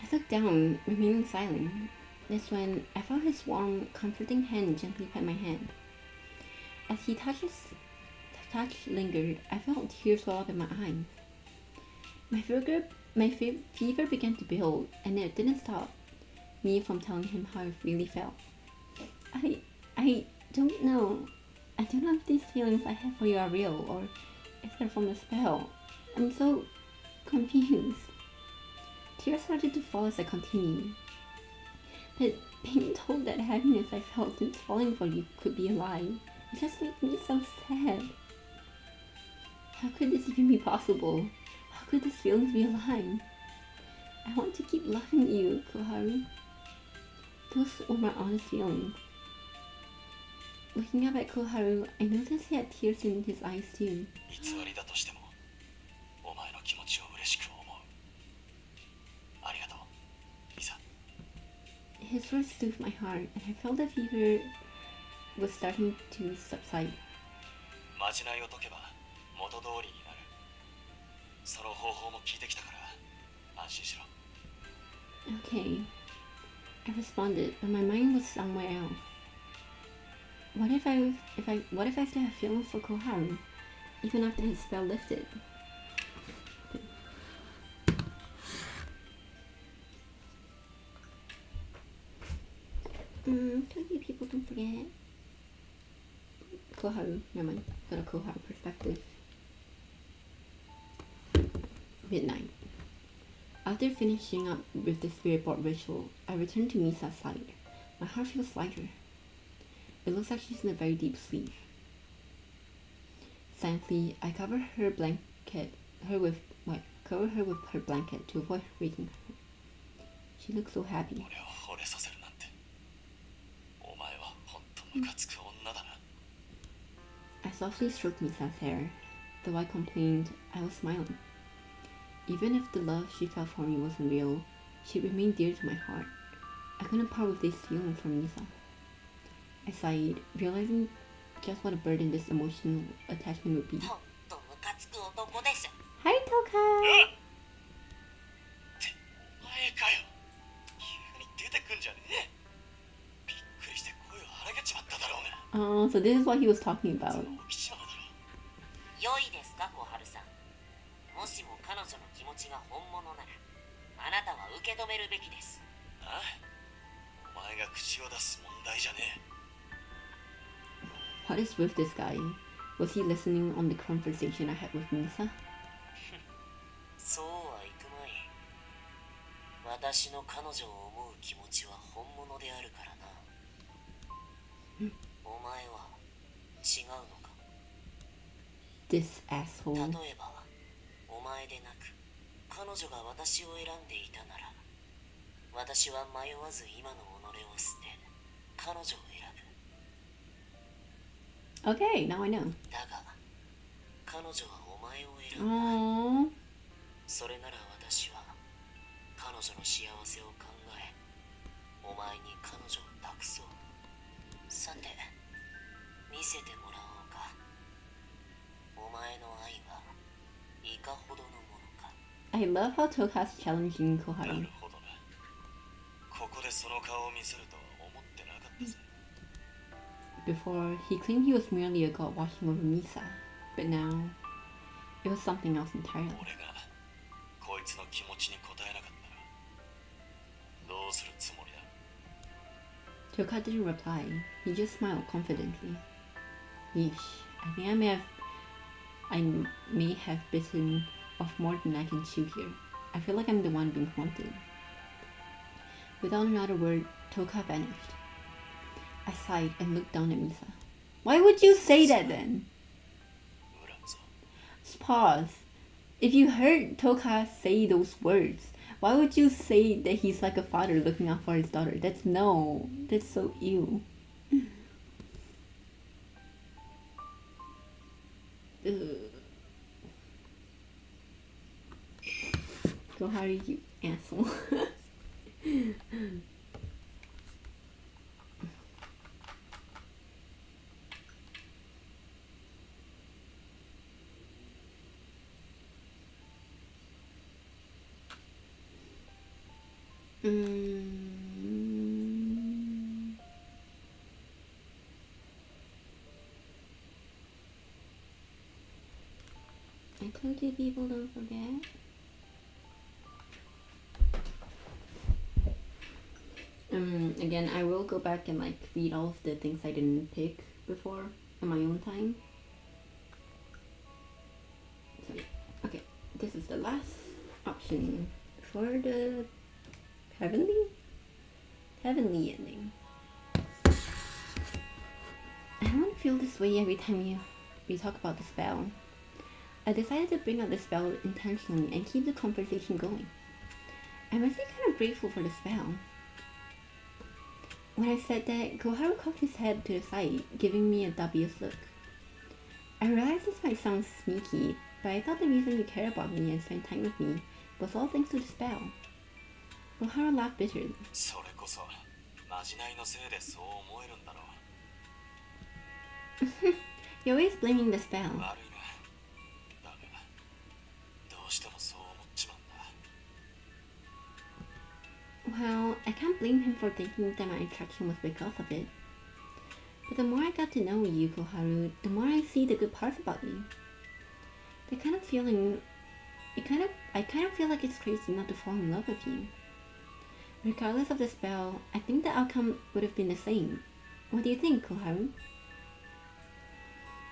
I looked down, remaining silent. That's when I felt his warm, comforting hand gently pat my hand. As he touch lingered, I felt tears well up in my eyes. My fever began to build, and it didn't stop me from telling him how I really felt. I don't know. I don't know if these feelings I have for you are real, or if they're from the spell. I'm so confused. Tears started to fall as I continued. But being told that happiness I felt since falling for you could be a lie, it just made me so sad. How could this even be possible? How could these feelings be a lie? I want to keep loving you, Koharu. Those were my honest feelings. Looking up at Koharu, I noticed he had tears in his eyes too. 偽りだとしてもお前の気持ちを嬉しく思う。ありがとう、ミサ。 His words soothed my heart, and I felt the fever was starting to subside. まじないを解けば元通りになる。その方法も聞いてきたから安心しろ。 Okay, I responded, but my mind was somewhere else. What if I still have feelings for Koharu, even after his spell lifted? Tokyo people, don't forget. Koharu, never mind. Got a Koharu perspective. Midnight. After finishing up with the spirit board ritual, I returned to Misa's side. My heart feels lighter. It looks like she's in a very deep sleep. Silently, I cover her with her blanket to avoid waking her. She looks so happy. 俺を惚れさせるなんて。お前は本当ムカつく女だな。I softly stroked Misa's hair. Though I complained, I was smiling. Even if the love she felt for me wasn't real, she remained dear to my heart. I couldn't part with these feelings for Misa. I sighed, realizing just what a burden this emotional attachment would be. ほんとムカつく男です。 Hi, Toka! ってお前かよ。急に出てくんじゃねえ。びっくりして声を荒げちまっただろうが。 Oh, so this is what he was talking そ about. の起きちまうだろう。良いですか、小春さん。もしも彼女の気持ちが本物なら、あなたは受け止めるべきです。ああ、お前が口を出す問題じゃねえ。 What is with this guy? Was he listening on the conversation I had with Misa? そうはいくまい。私の彼女を思う気持ちは本物であるからな。お前は違うのか。 This asshole. 例えば、お前でなく彼女が私を選んでいたなら、私は迷わず今の己を捨て彼女を選ぶ。 Okay, now I know. だが彼女はお前を選んだ。 Aww. それなら私は彼女の幸せを考え、お前に彼女を託そう。さて、見せてもらおうか。お前の愛はいかほどのものか。 I love how Toka's challenging な Koharu. るほどな。ここでその顔を見せるとは思ってなかったぜ。 Before, he claimed he was merely a god watching over Misa, but now, it was something else entirely. 俺がこいつの気持ちに応えなかったらどうするつもりだ。 Toka didn't reply. He just smiled confidently. Yeesh, I think I may have bitten off more than I can chew here. I feel like I'm the one being haunted. Without another word, Toka vanished. I sighed and looked down at Misa. Why would you say that then? 恨むぞ。 Just pause. If you heard Toka say those words, why would you say that he's like a father looking out for his daughter? That's so ew. Ugh. Koharu, you asshole. I told you people don't forget. Again, I will go back and like read all of the things I didn't pick before on my own time. So yeah, okay, this is the last option for the heavenly ending. I don't feel this way every time we talk about the spell. I decided to bring up the spell intentionally and keep the conversation going. I'm actually kind of grateful for the spell. When I said that, Koharu cocked his head to the side, giving me a dubious look. I realized this might sound sneaky, but I thought the reason you care about me and spend time with me was all thanks to the spell. Koharu laughed bitterly. それこそまじないのせいでそう思えるんだろう。 You're always blaming the spell. 悪いな。だがどうしてもそう思っちまうんだ。 Well, I can't blame him for thinking that my attraction was because of it. But the more I got to know you, Koharu, the more I see the good parts about you. The kind of feeling, I kind of feel like it's crazy not to fall in love with you. Regardless of the spell, I think the outcome would have been the same. What do you think, Koharu?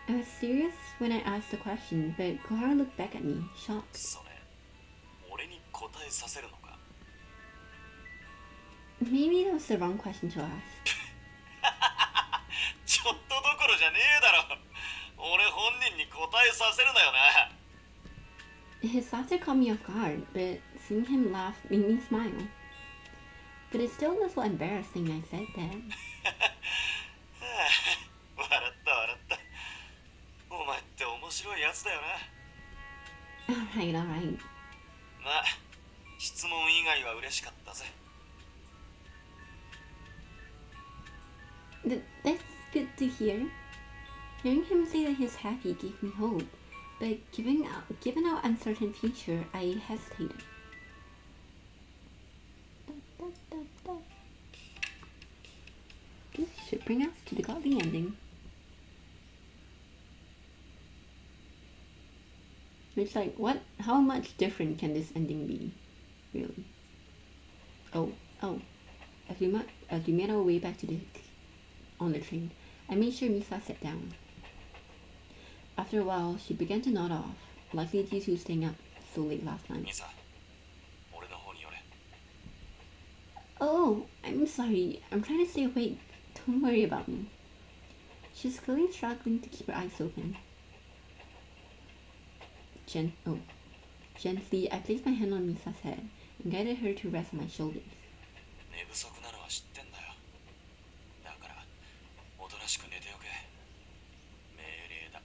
I was serious when I asked the question, but Koharu looked back at me, shocked. それ、俺に答えさせるのか。 Maybe that was the wrong question to ask. ちょっとどころじゃねえだろ。俺本人に答えさせるなよな。 His laughter caught me off guard, but seeing him laugh made me smile. But it's still a little embarrassing I said that. 笑った。お前って面白いやつだよな。 Alright. まあ、質問以外は嬉しかったぜ。 That's good to hear. Hearing him say that he's happy gave me hope, but given our uncertain future, I hesitated. This should bring us to the godly ending. It's like, what? How much different can this ending be? Really? Oh. As we made our way back on the train, I made sure Misa sat down. After a while, she began to nod off, likely due to staying up so late last night. ミサ、俺の方に寄れ。 Oh, I'm sorry. I'm trying to stay awake. Don't worry about me. She's clearly struggling to keep her eyes open. Gently, I placed my hand on Misa's head and guided her to rest on my shoulders. 寝不足なのは知ってんだよ。だから、おとなしく寝ておけ。命令だ。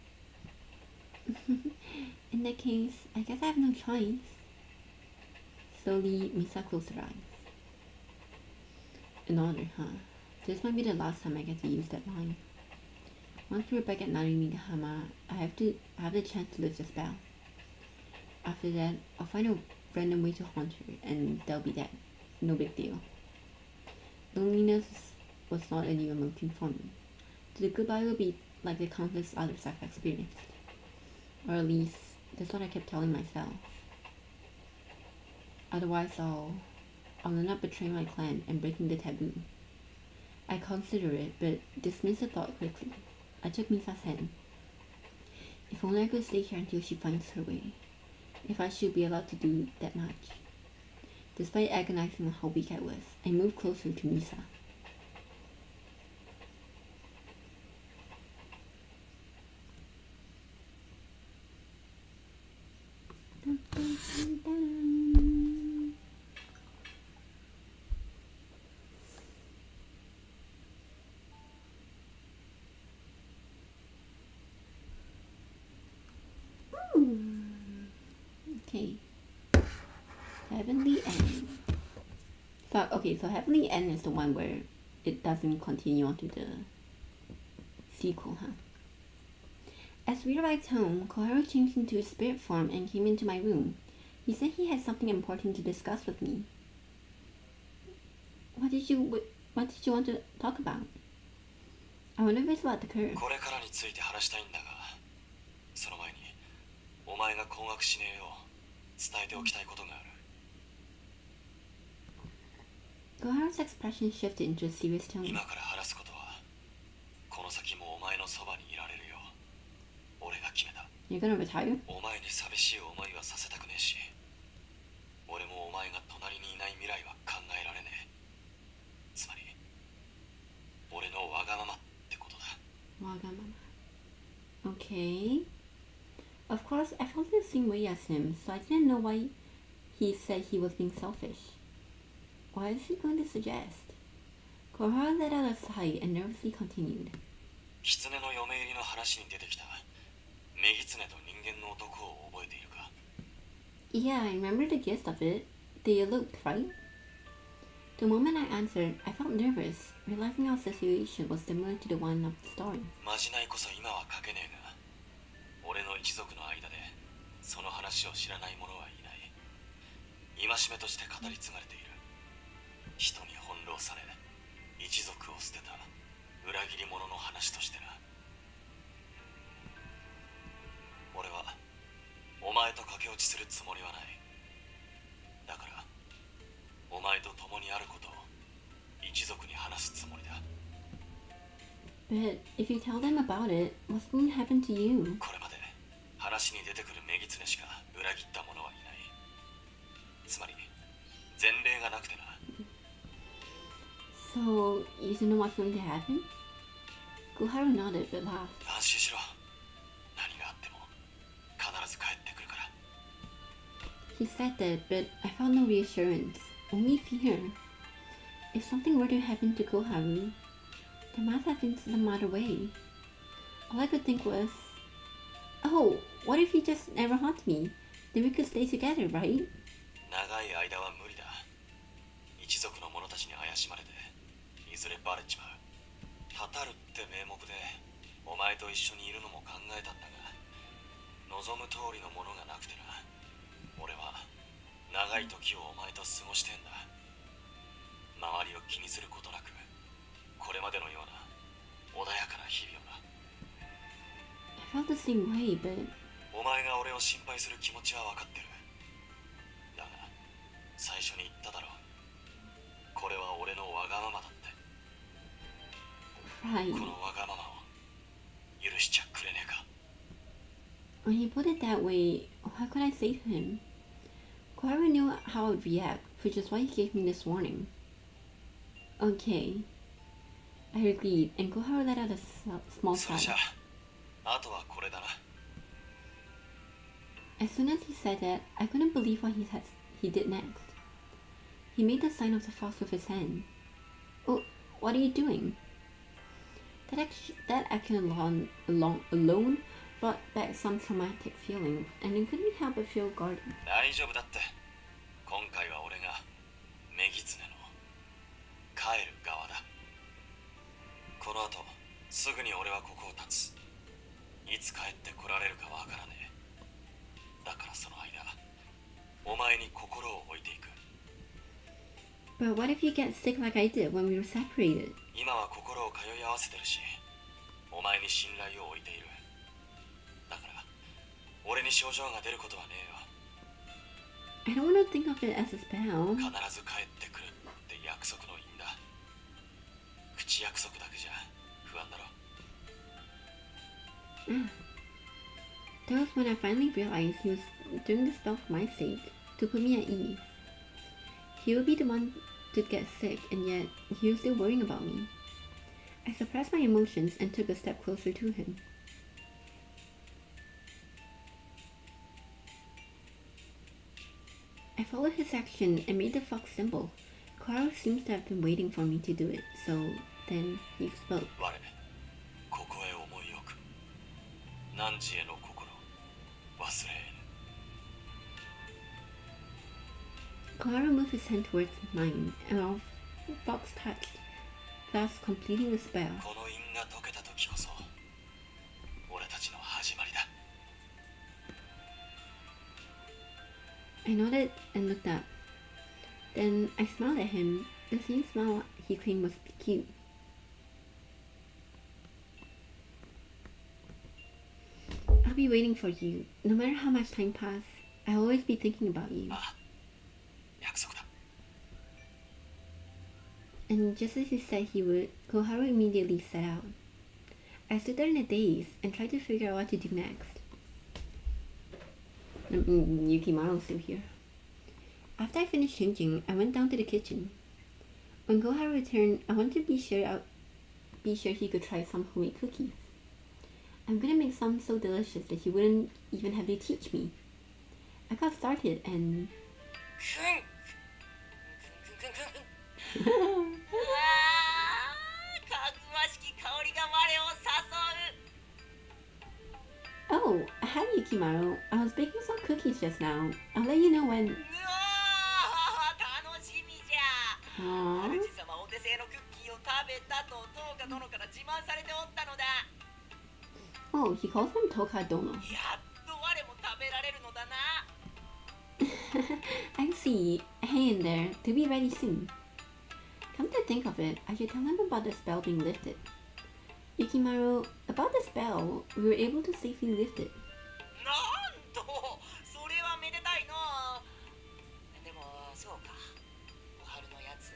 In that case, I guess I have no choice. Slowly, Misa closed her eyes. An honor, huh? This might be the last time I get to use that line. Once we're back at Narimigahama, I have the chance to lift the spell. After that, I'll find a random way to haunt her, and that'll be that. No big deal. Loneliness was not a new emotion for me. The goodbye will be like the countless others I've experienced. Or at least, that's what I kept telling myself. Otherwise, I'll end up betraying my clan and breaking the taboo. I considered it, but dismissed the thought quickly. I took Misa's hand. If only I could stay here until she finds her way. If I should be allowed to do that much. Despite agonizing on how weak I was, I moved closer to Misa. Okay. Heavenly End. So Heavenly End is the one where it doesn't continue on to the sequel, huh? As we arrived home, Koharu changed into his spirit form and came into my room. He said he had something important to discuss with me. What did you want to talk about? I wonder if it's about the curve. これからについて話したいんだが、その前にお前が困惑しねえよう伝えておきたいことがある。 Koharu's expression shifted into a serious tone. 今から話すことはこの先もお前のそばにいられるよう俺が決めた。 You're gonna retire? お前に寂しい思いはさせたくねえし、俺もお前が隣にいない未来は考えられねえ。つまり俺のわがままってことだ。 Wagamama. Okay. Of course, I felt the same way as him, so I didn't know why he said he was being selfish. What is he going to suggest? Koharu let out a sigh and nervously continued. 狐の嫁入りの話に出てきたメギツネと人間の男を覚えているか？ Yeah, I remember the gist of it. They eloped, right? The moment I answered, I felt nervous, realizing our situation was similar to the one of the story. まじないこそ今は書けねえが、俺の一族の間でその話を知らない者はいない。戒めとして語り継がれている。人に翻弄され一族を捨てた裏切り者の話としてな。俺はお前と駆け落ちするつもりはない。だからお前と共にあることを一族に話すつもりだ。 But if you tell them about it, what's going to happen to you? これまで話に出てくるメギツネしか裏切った者はいない。つまり前例がなくてな。 So, you don't know what's going to happen? Koharu nodded but laughed. 安心しろ。何があっても必ず帰ってくるから。 He said that, but I felt no reassurance, only fear. If something were to happen to Koharu, there must have been some other way. All I could think was, oh, what if he just never haunts me? Then we could stay together, right? 長い間は無理だ。一族の者たちに怪しまれていずれバレちまう。たたるって名目でお前と一緒にいるのも考えたんだが、望む通りのものがなくてな。俺は長い時をお前と過ごしてんだ。周りを気にすることなくこれまでのような穏やかな日々をな。 I felt the same way, but お前が俺を心配する気持ちは分かってる。だが最初に言っただろう。これは俺のわがままだって。 right. このわがままを許しちゃくれねえか。 When he put it that way, what could I say to him? Koharu knew how I would react, which is why he gave me this warning. Okay. I agreed, and Koharu let out a small それじゃ sigh. あとはこれだな。 As soon as he said that, I couldn't believe what he did next. He made the sign of the fox with his hand. Oh, what are you doing? That action alone brought back some traumatic feeling, and I couldn't help but feel guarded. 大丈夫だって。今回は俺がメギツネの帰る側だ。この後すぐに俺はここを立つ。いつ帰ってこられるかわからねえ。だからその間お前に心を置いていく。 But what if you get sick like I did when we were separated? 今は心を通い合わせてるし、お前に信頼を置いている。だから俺に症状が出ることはねえよ。 I don't want to think of it as a spell. 必ず帰ってくるって約束の印だ。口約束だけじゃ不安だろ。 That was when I finally realized he was doing the spell for my sake, to put me at ease. He would be the one to get sick, and yet he was still worrying about me. I suppressed my emotions and took a step closer to him. I followed his action and made the fox symbol. Koharu seems to have been waiting for me to do it, so then he spoke. 我ここへ思い置く。汝への心忘れえぬ。 Koharu moved his hand towards mine, and our fox touched, thus completing the spell. この印が解けた時こそ俺たちの始まりだ。 I nodded and looked up. Then I smiled at him, The same smile he claimed was cute. I'll be waiting for you. No matter how much time passes, I'll always be thinking about you. ああ、約束だ。 And just as he said he would, Koharu immediately set out. I stood there in a daze and tried to figure out what to do next. Yukimaru's still here. After I finished changing, I went down to the kitchen. When Koharu returned, I wanted to be sure he could try some homemade cookies. I'm gonna make some so delicious that he wouldn't even have to teach me. I got started and くんくんくんくんくんくんうわーかぐわしき香りが我を誘う Oh, hi Yukimaru. I was baking some cookies just now. I'll let you know when. うわー楽しみじゃ Aww. 主様お手製のクッキーを食べたとトーカ殿から自慢されておったのだ Oh, he calls him Toka Dono. やっと我も食べられるのだな I see. Hang in there. To be ready soon. Come to think of it, I should tell him about the spell being lifted. Yukimaru, about the spell, we were able to safely lift it. なんとそれはめでたいのでもそうか小春のやつ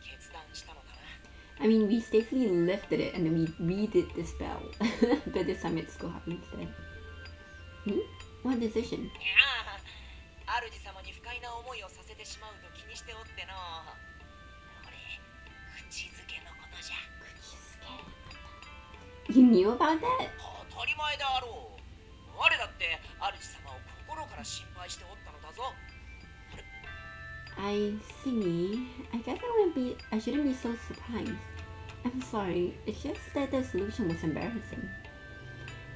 決断したのかな I mean, we safely lifted it and then we redid the spell. But this time it's Koharu instead. What decision? いやあ主様に不快な思いをさせてしまうと気にしておっての俺口づけのことじゃ You knew about that? 当たり前であろう我だって主様を心から心配しておったのだぞ I see. I guess I shouldn't be so surprised. I'm sorry, it's just that the solution was embarrassing.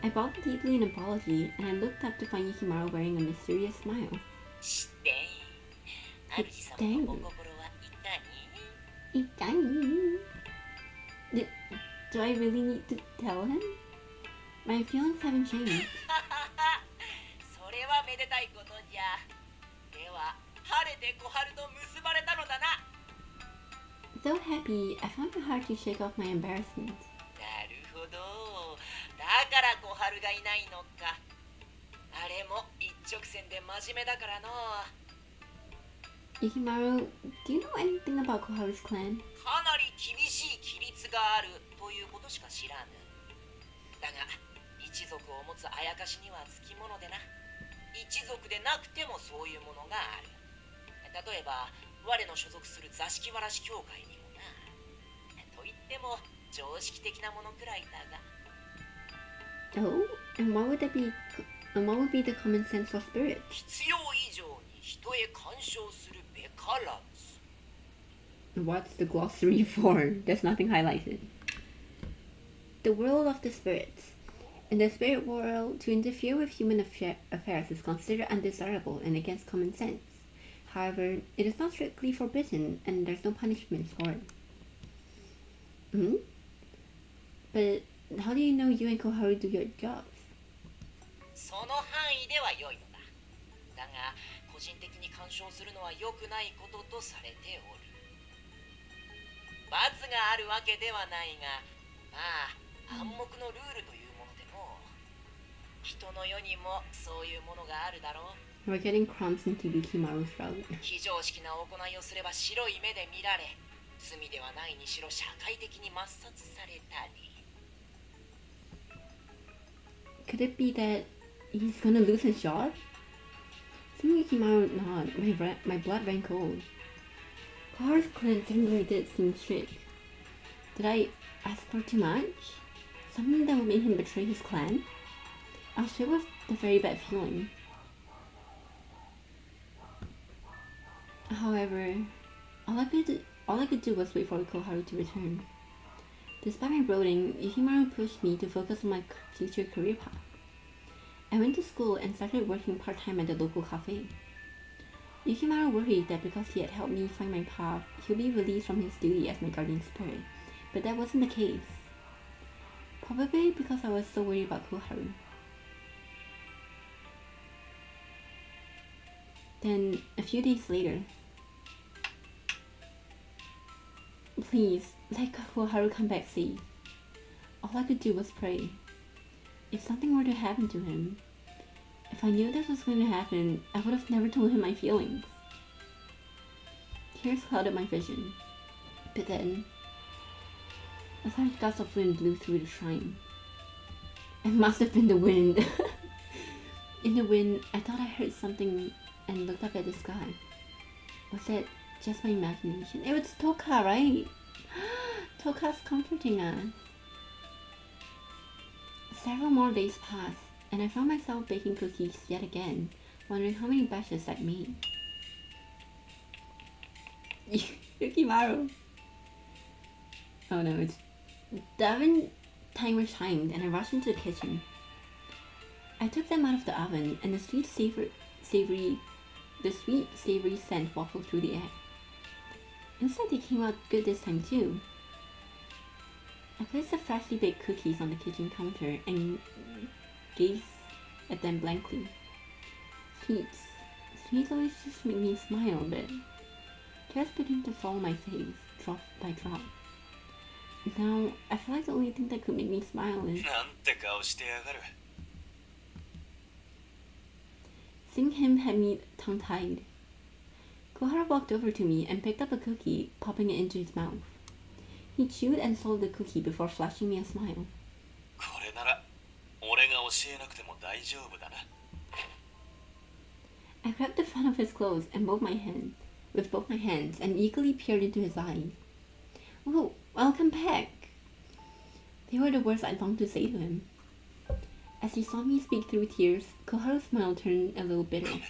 I bowed deeply in apology and I looked up to find Yukimaru wearing a mysterious smile. 知って主様のお心はいかに Itani. Do I really need to tell him? My feelings haven't changed. それはめでたいことじゃでは晴れて小春と結ばれたのだな So happy, I found it hard to shake off my embarrassment. なるほどだから小春がいないのかあれも一直線で真面目だからの Yukimaru, do you know anything about Koharu's clan? かなり厳しい規律があるということしか知らぬだが一族を持つあやかしにはつきものでな一族でなくてもそういうものがある例えば我の所属する座敷わらし協会にもなと言っても常識的なものくらいだが Oh, and what would be the common sense for spirits? 必要以上に人へ干渉するべからず What's the glossary for? There's nothing highlighted. The world of the spirits. In the spirit world, to interfere with human affairs is considered undesirable and against common sense. However, it is not strictly forbidden and there's no punishment for it. But how do you know you and Koharu do your jobs? その範囲では良いのだだが個人的に干渉するのは良くないこととされておる罰があるわけではないがまあ暗黙のルールというものでの人の世にもそういうものがあるだろう We're getting crumbs into Yukimaru's route. 非常識な行いをすれば白い目で見られ罪ではないにしろ社会的に抹殺されたり Could it be that he's gonna lose his job? Seeing Yukimaru nod, my blood ran cold. Koharu's clan certainly did seem strict. Did I ask for too much? Something that would make him betray his clan? I was filled with a very bad feeling. However, all I could do was wait for Koharu to return. Despite my brooding, Yukimaru pushed me to focus on my future career path. I went to school and started working part-time at the local cafe. Yukimaru worried that because he had helped me find my path, he'll be released from his duty as my guardian spirit, but that wasn't the case. Probably because I was so worried about Koharu. Then, a few days later, Please, let Koharu come back safe. All I could do was pray. If something were to happen to him, if I knew this was going to happen, I would have never told him my feelings. Tears clouded my vision. But then, a large gust of wind blew through the shrine. It must have been the wind. In the wind, I thought I heard something and looked up at the sky. Was that just my imagination? It was Toka, right? Toka's comforting us. Several more days passed, and I found myself baking cookies yet again, wondering how many batches I'd made. Yukimaru. Oh no, it's the oven timer chimed, and I rushed into the kitchen. I took them out of the oven, and the sweet savory scent wafted through the air. Instead, they came out good this time too. I placed the freshly baked cookies on the kitchen counter and gazed at them blankly. Sweets always just make me smile a bit. Tears began to fall on my face, drop by drop. Now, I feel like the only thing that could make me smile is seeing him had me tongue-tied. Koharu walked over to me and picked up a cookie, popping it into his mouth. He chewed and swallowed the cookie before flashing me a smile. I grabbed the front of his clothes and with both my hands and eagerly peered into his eyes. "Oh, welcome back!" They were the words I longed to say to him. As he saw me speak through tears, Koharu's smile turned a little bitter.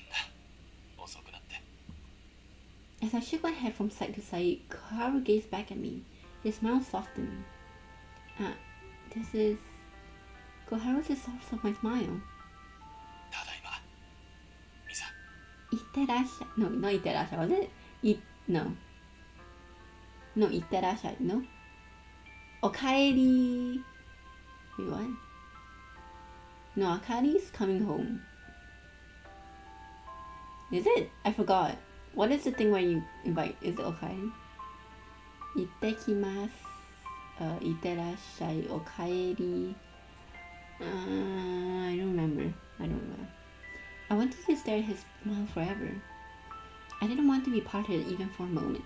As I shook my head from side to side, Koharu gazed back at me. His smile softened. Koharu's the source of my smile. Itterashai. No, not itterashai, was it? No. No, itterashai, no? Okaeri. Wait, what? No, Akari's coming home. Is it? I forgot. What is the thing where you invite? Is it okaeri? Ittekimasu. Itterashai. Okaeri. I don't remember. I wanted to stare at his smile forever. I didn't want to be parted even for a moment.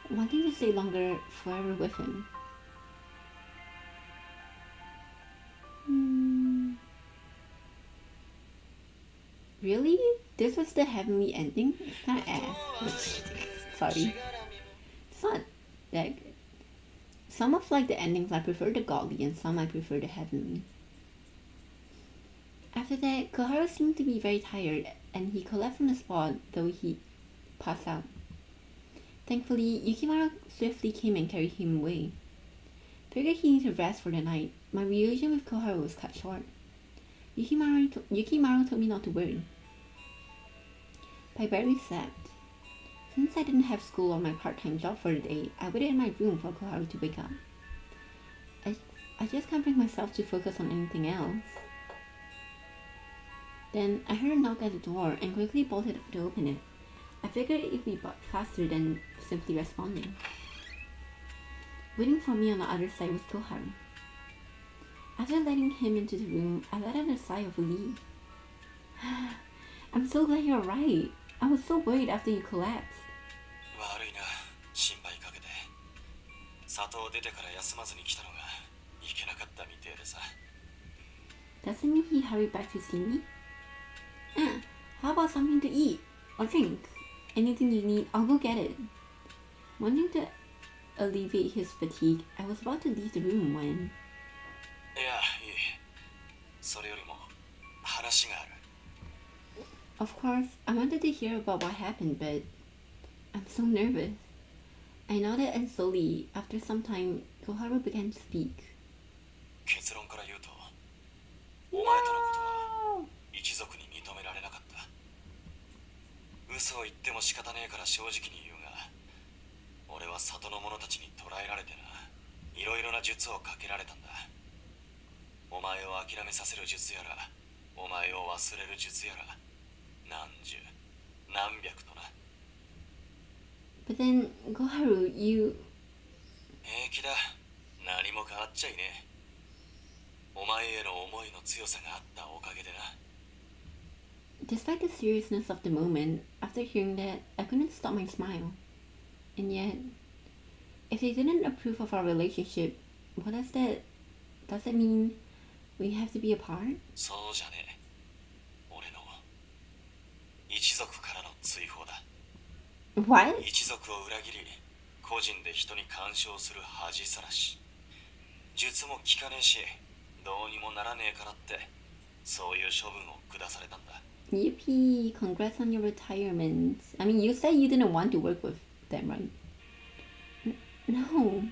I wanted to stay longer forever with him. Really? This was the heavenly ending? It's kinda ass. Sorry. It's not that good. Some of the endings I prefer the godly and some I prefer the heavenly. After that, Koharu seemed to be very tired and he collapsed on the spot, though he passed out. Thankfully, Yukimaru swiftly came and carried him away. Figured he needed rest for the night. My reunion with Koharu was cut short. Yukimaru told me not to worry. I barely slept. Since I didn't have school or my part-time job for the day, I waited in my room for Koharu to wake up. I just can't bring myself to focus on anything else. Then I heard a knock at the door and quickly bolted to open it. I figured it would be faster than simply responding. Waiting for me on the other side was Koharu. After letting him into the room, I let out a sigh of relief. I'm so glad you're right. I was so worried after you collapsed. Doesn't mean he hurried back to see me? How about something to eat or drink? Anything you need, I'll go get it. Wanting to alleviate his fatigue, I was about to leave the room when... Of course, I wanted to hear about what happened, but I'm so nervous. I nodded and slowly, after some time, Koharu began to speak. No! 嘘を言っても仕方ねえから正直に言うが、俺は里の者たちに捕らえられてな、いろいろな術をかけられたんだ。お前を諦めさせる術やら、お前を忘れる術やら、何十何百とな。But then, Koharu, you 平気だ。何も変わっちゃいねえ。お前への思いの強さがあったおかげでな。Despite the seriousness of the moment, after hearing that, I couldn't stop my smile. And yet, if they didn't approve of our relationship, what does that mean we have to be apart? そうじゃねえ。俺の一族からの追放だ。What? 一族を裏切り、個人で人に干渉する恥さらし。術も効かねえし、どうにもならねえからって、そういう処分を下されたんだ。Yippee! Congrats on your retirement. I mean, you said you didn't want to work with them, right? No.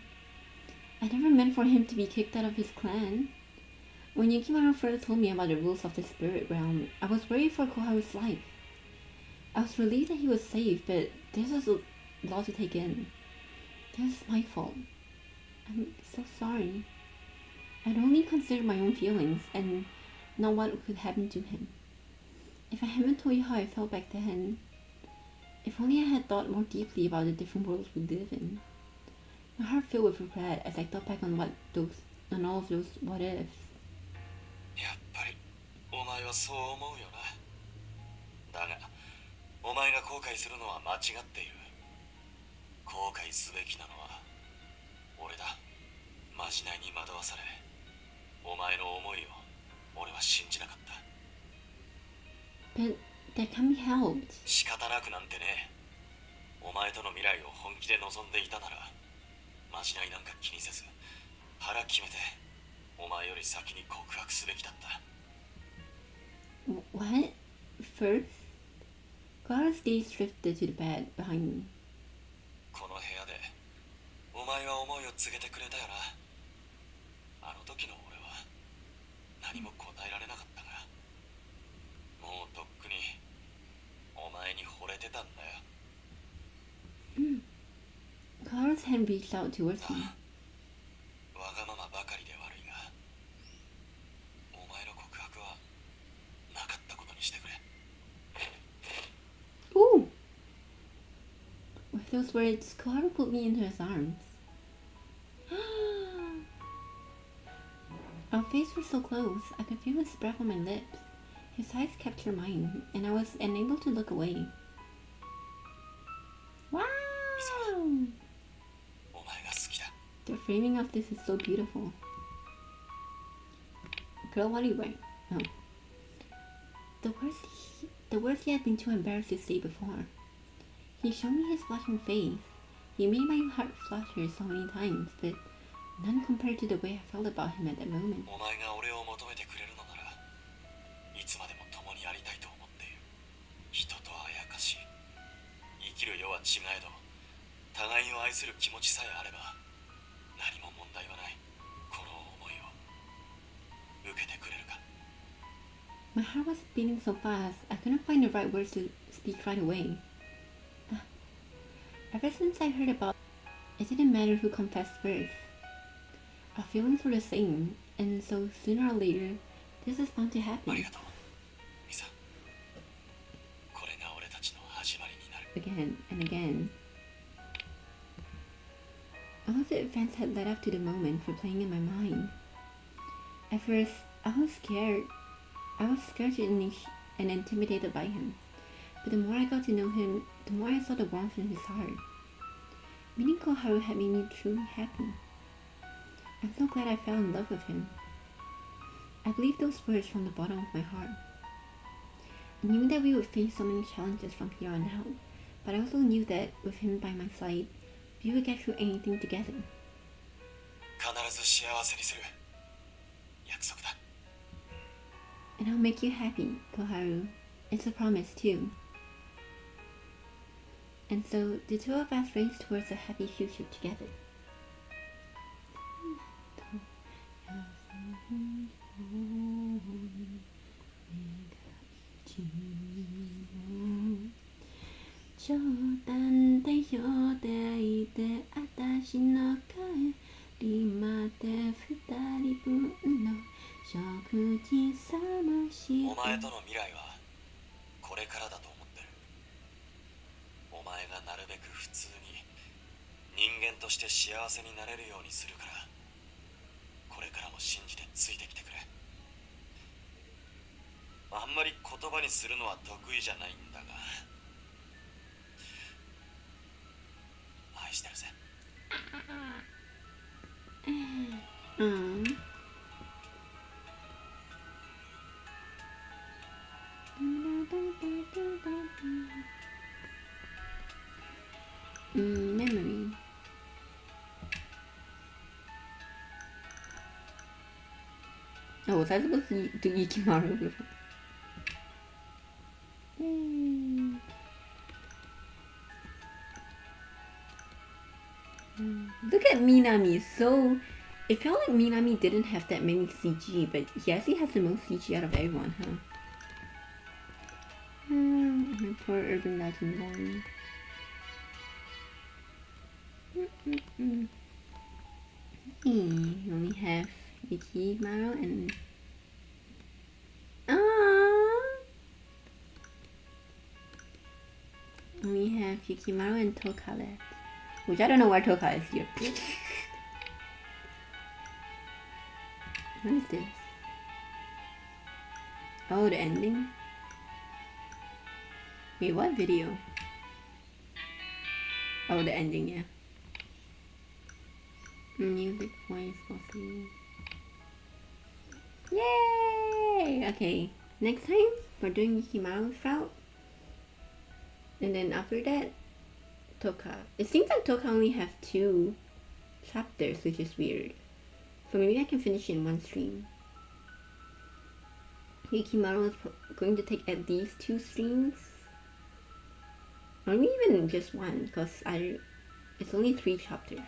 I never meant for him to be kicked out of his clan. When Yukimaru first told me about the rules of the spirit realm, I was worried for Koharu's life. I was relieved that he was safe, but this was a lot to take in. This is my fault. I'm so sorry. I'd only considered my own feelings and not what could happen to him. If I hadn't told you how I felt back then, if only I had thought more deeply about the different worlds we live in. My heart filled with regret as I thought back on all of those what ifs. やっぱりお前はそう思うよな。だがお前が後悔するのは間違っている。後悔すべきなのは俺だ。まじないに惑わされ、お前の思いを俺は信じなかった。 But that can't be helped. 仕方なくなんてね。お前との未来を本気で望んでいたなら、まじないなんか気にせず腹決めてお前より先に告白すべきだった。 What? First? Koharu's gaze drifted to the bed behind me. この部屋でお前は思いを告げてくれたよな。あの時の俺は何も答えられなかったが、もうとっくにお前に惚れてたんだよ。Koharu's hand reached out towards me. わがままばかりで悪いが、お前の告白はなかったことにしてくれ。 Ooh! With those words, Koharu pulled me into his arms. Our faces were so close, I could feel his breath on my lips. His eyes captured mine, and I was unable to look away. Wow! お前が好きだ。 The framing of this is so beautiful. Girl, what are you wearing? Oh. The words he had been too embarrassed to say before. He showed me his blushing face. He made my heart flutter so many times, but none compared to the way I felt about him at that moment. お前が俺を求めてくれるのなら、いつまでも共にありたいと思っている。人とあやかし、生きる世は違えど、互いを愛する気持ちさえあれば、何も問題はない。この思いを受けてくれるか。 My heart was beating so fast, I couldn't find the right words to speak right away. Ever since I heard about it, didn't matter who confessed first. Our feelings were the same, and so sooner or later, this is bound to あ happen. りがとう、ミサ。これが俺たちの始まりになる。 Again and again. All of the events had led up to the moment replaying in my mind. At first, I was scared. I was scared and intimidated by him. But the more I got to know him, the more I saw the warmth in his heart. Meeting Koharu had made me truly happy. I'm so glad I fell in love with him. I believed those words from the bottom of my heart. I knew that we would face so many challenges from here on out, but I also knew that with him by my side, we would get through anything together. 必ず幸せにする。約束だ。 And I'll make you happy, Koharu. It's a promise, too. And so, the two of us raced towards a happy future together. "お前との未来はこれからだと思ってる。お前がなるべく普通に人間として幸せになれるようにするから、これからも信じてついてきてくれ。あんまり言葉にするのは得意じゃないんだが、愛してるぜ。Memory. Oh, was I supposed to do Yukimaru before? Yay. Look at Minami. So, it felt like Minami didn't have that many CG, but he actually has the most CG out of everyone, huh? My poor urban legend boy. We only have Yukimaru and... We have Yukimaru and Toka left. Which I don't know why Toka is here. What is this? Oh, the ending? Wait, what video? Oh, the ending, yeah. Music, voice, possible. Yay! Okay, next time we're doing Yukimaru's route. And then after that, Toka. It seems like Toka only have 2 chapters, which is weird. So maybe I can finish in one stream. Yukimaru is going to take at least 2 streams. Or maybe even just one, because it's only 3 chapters.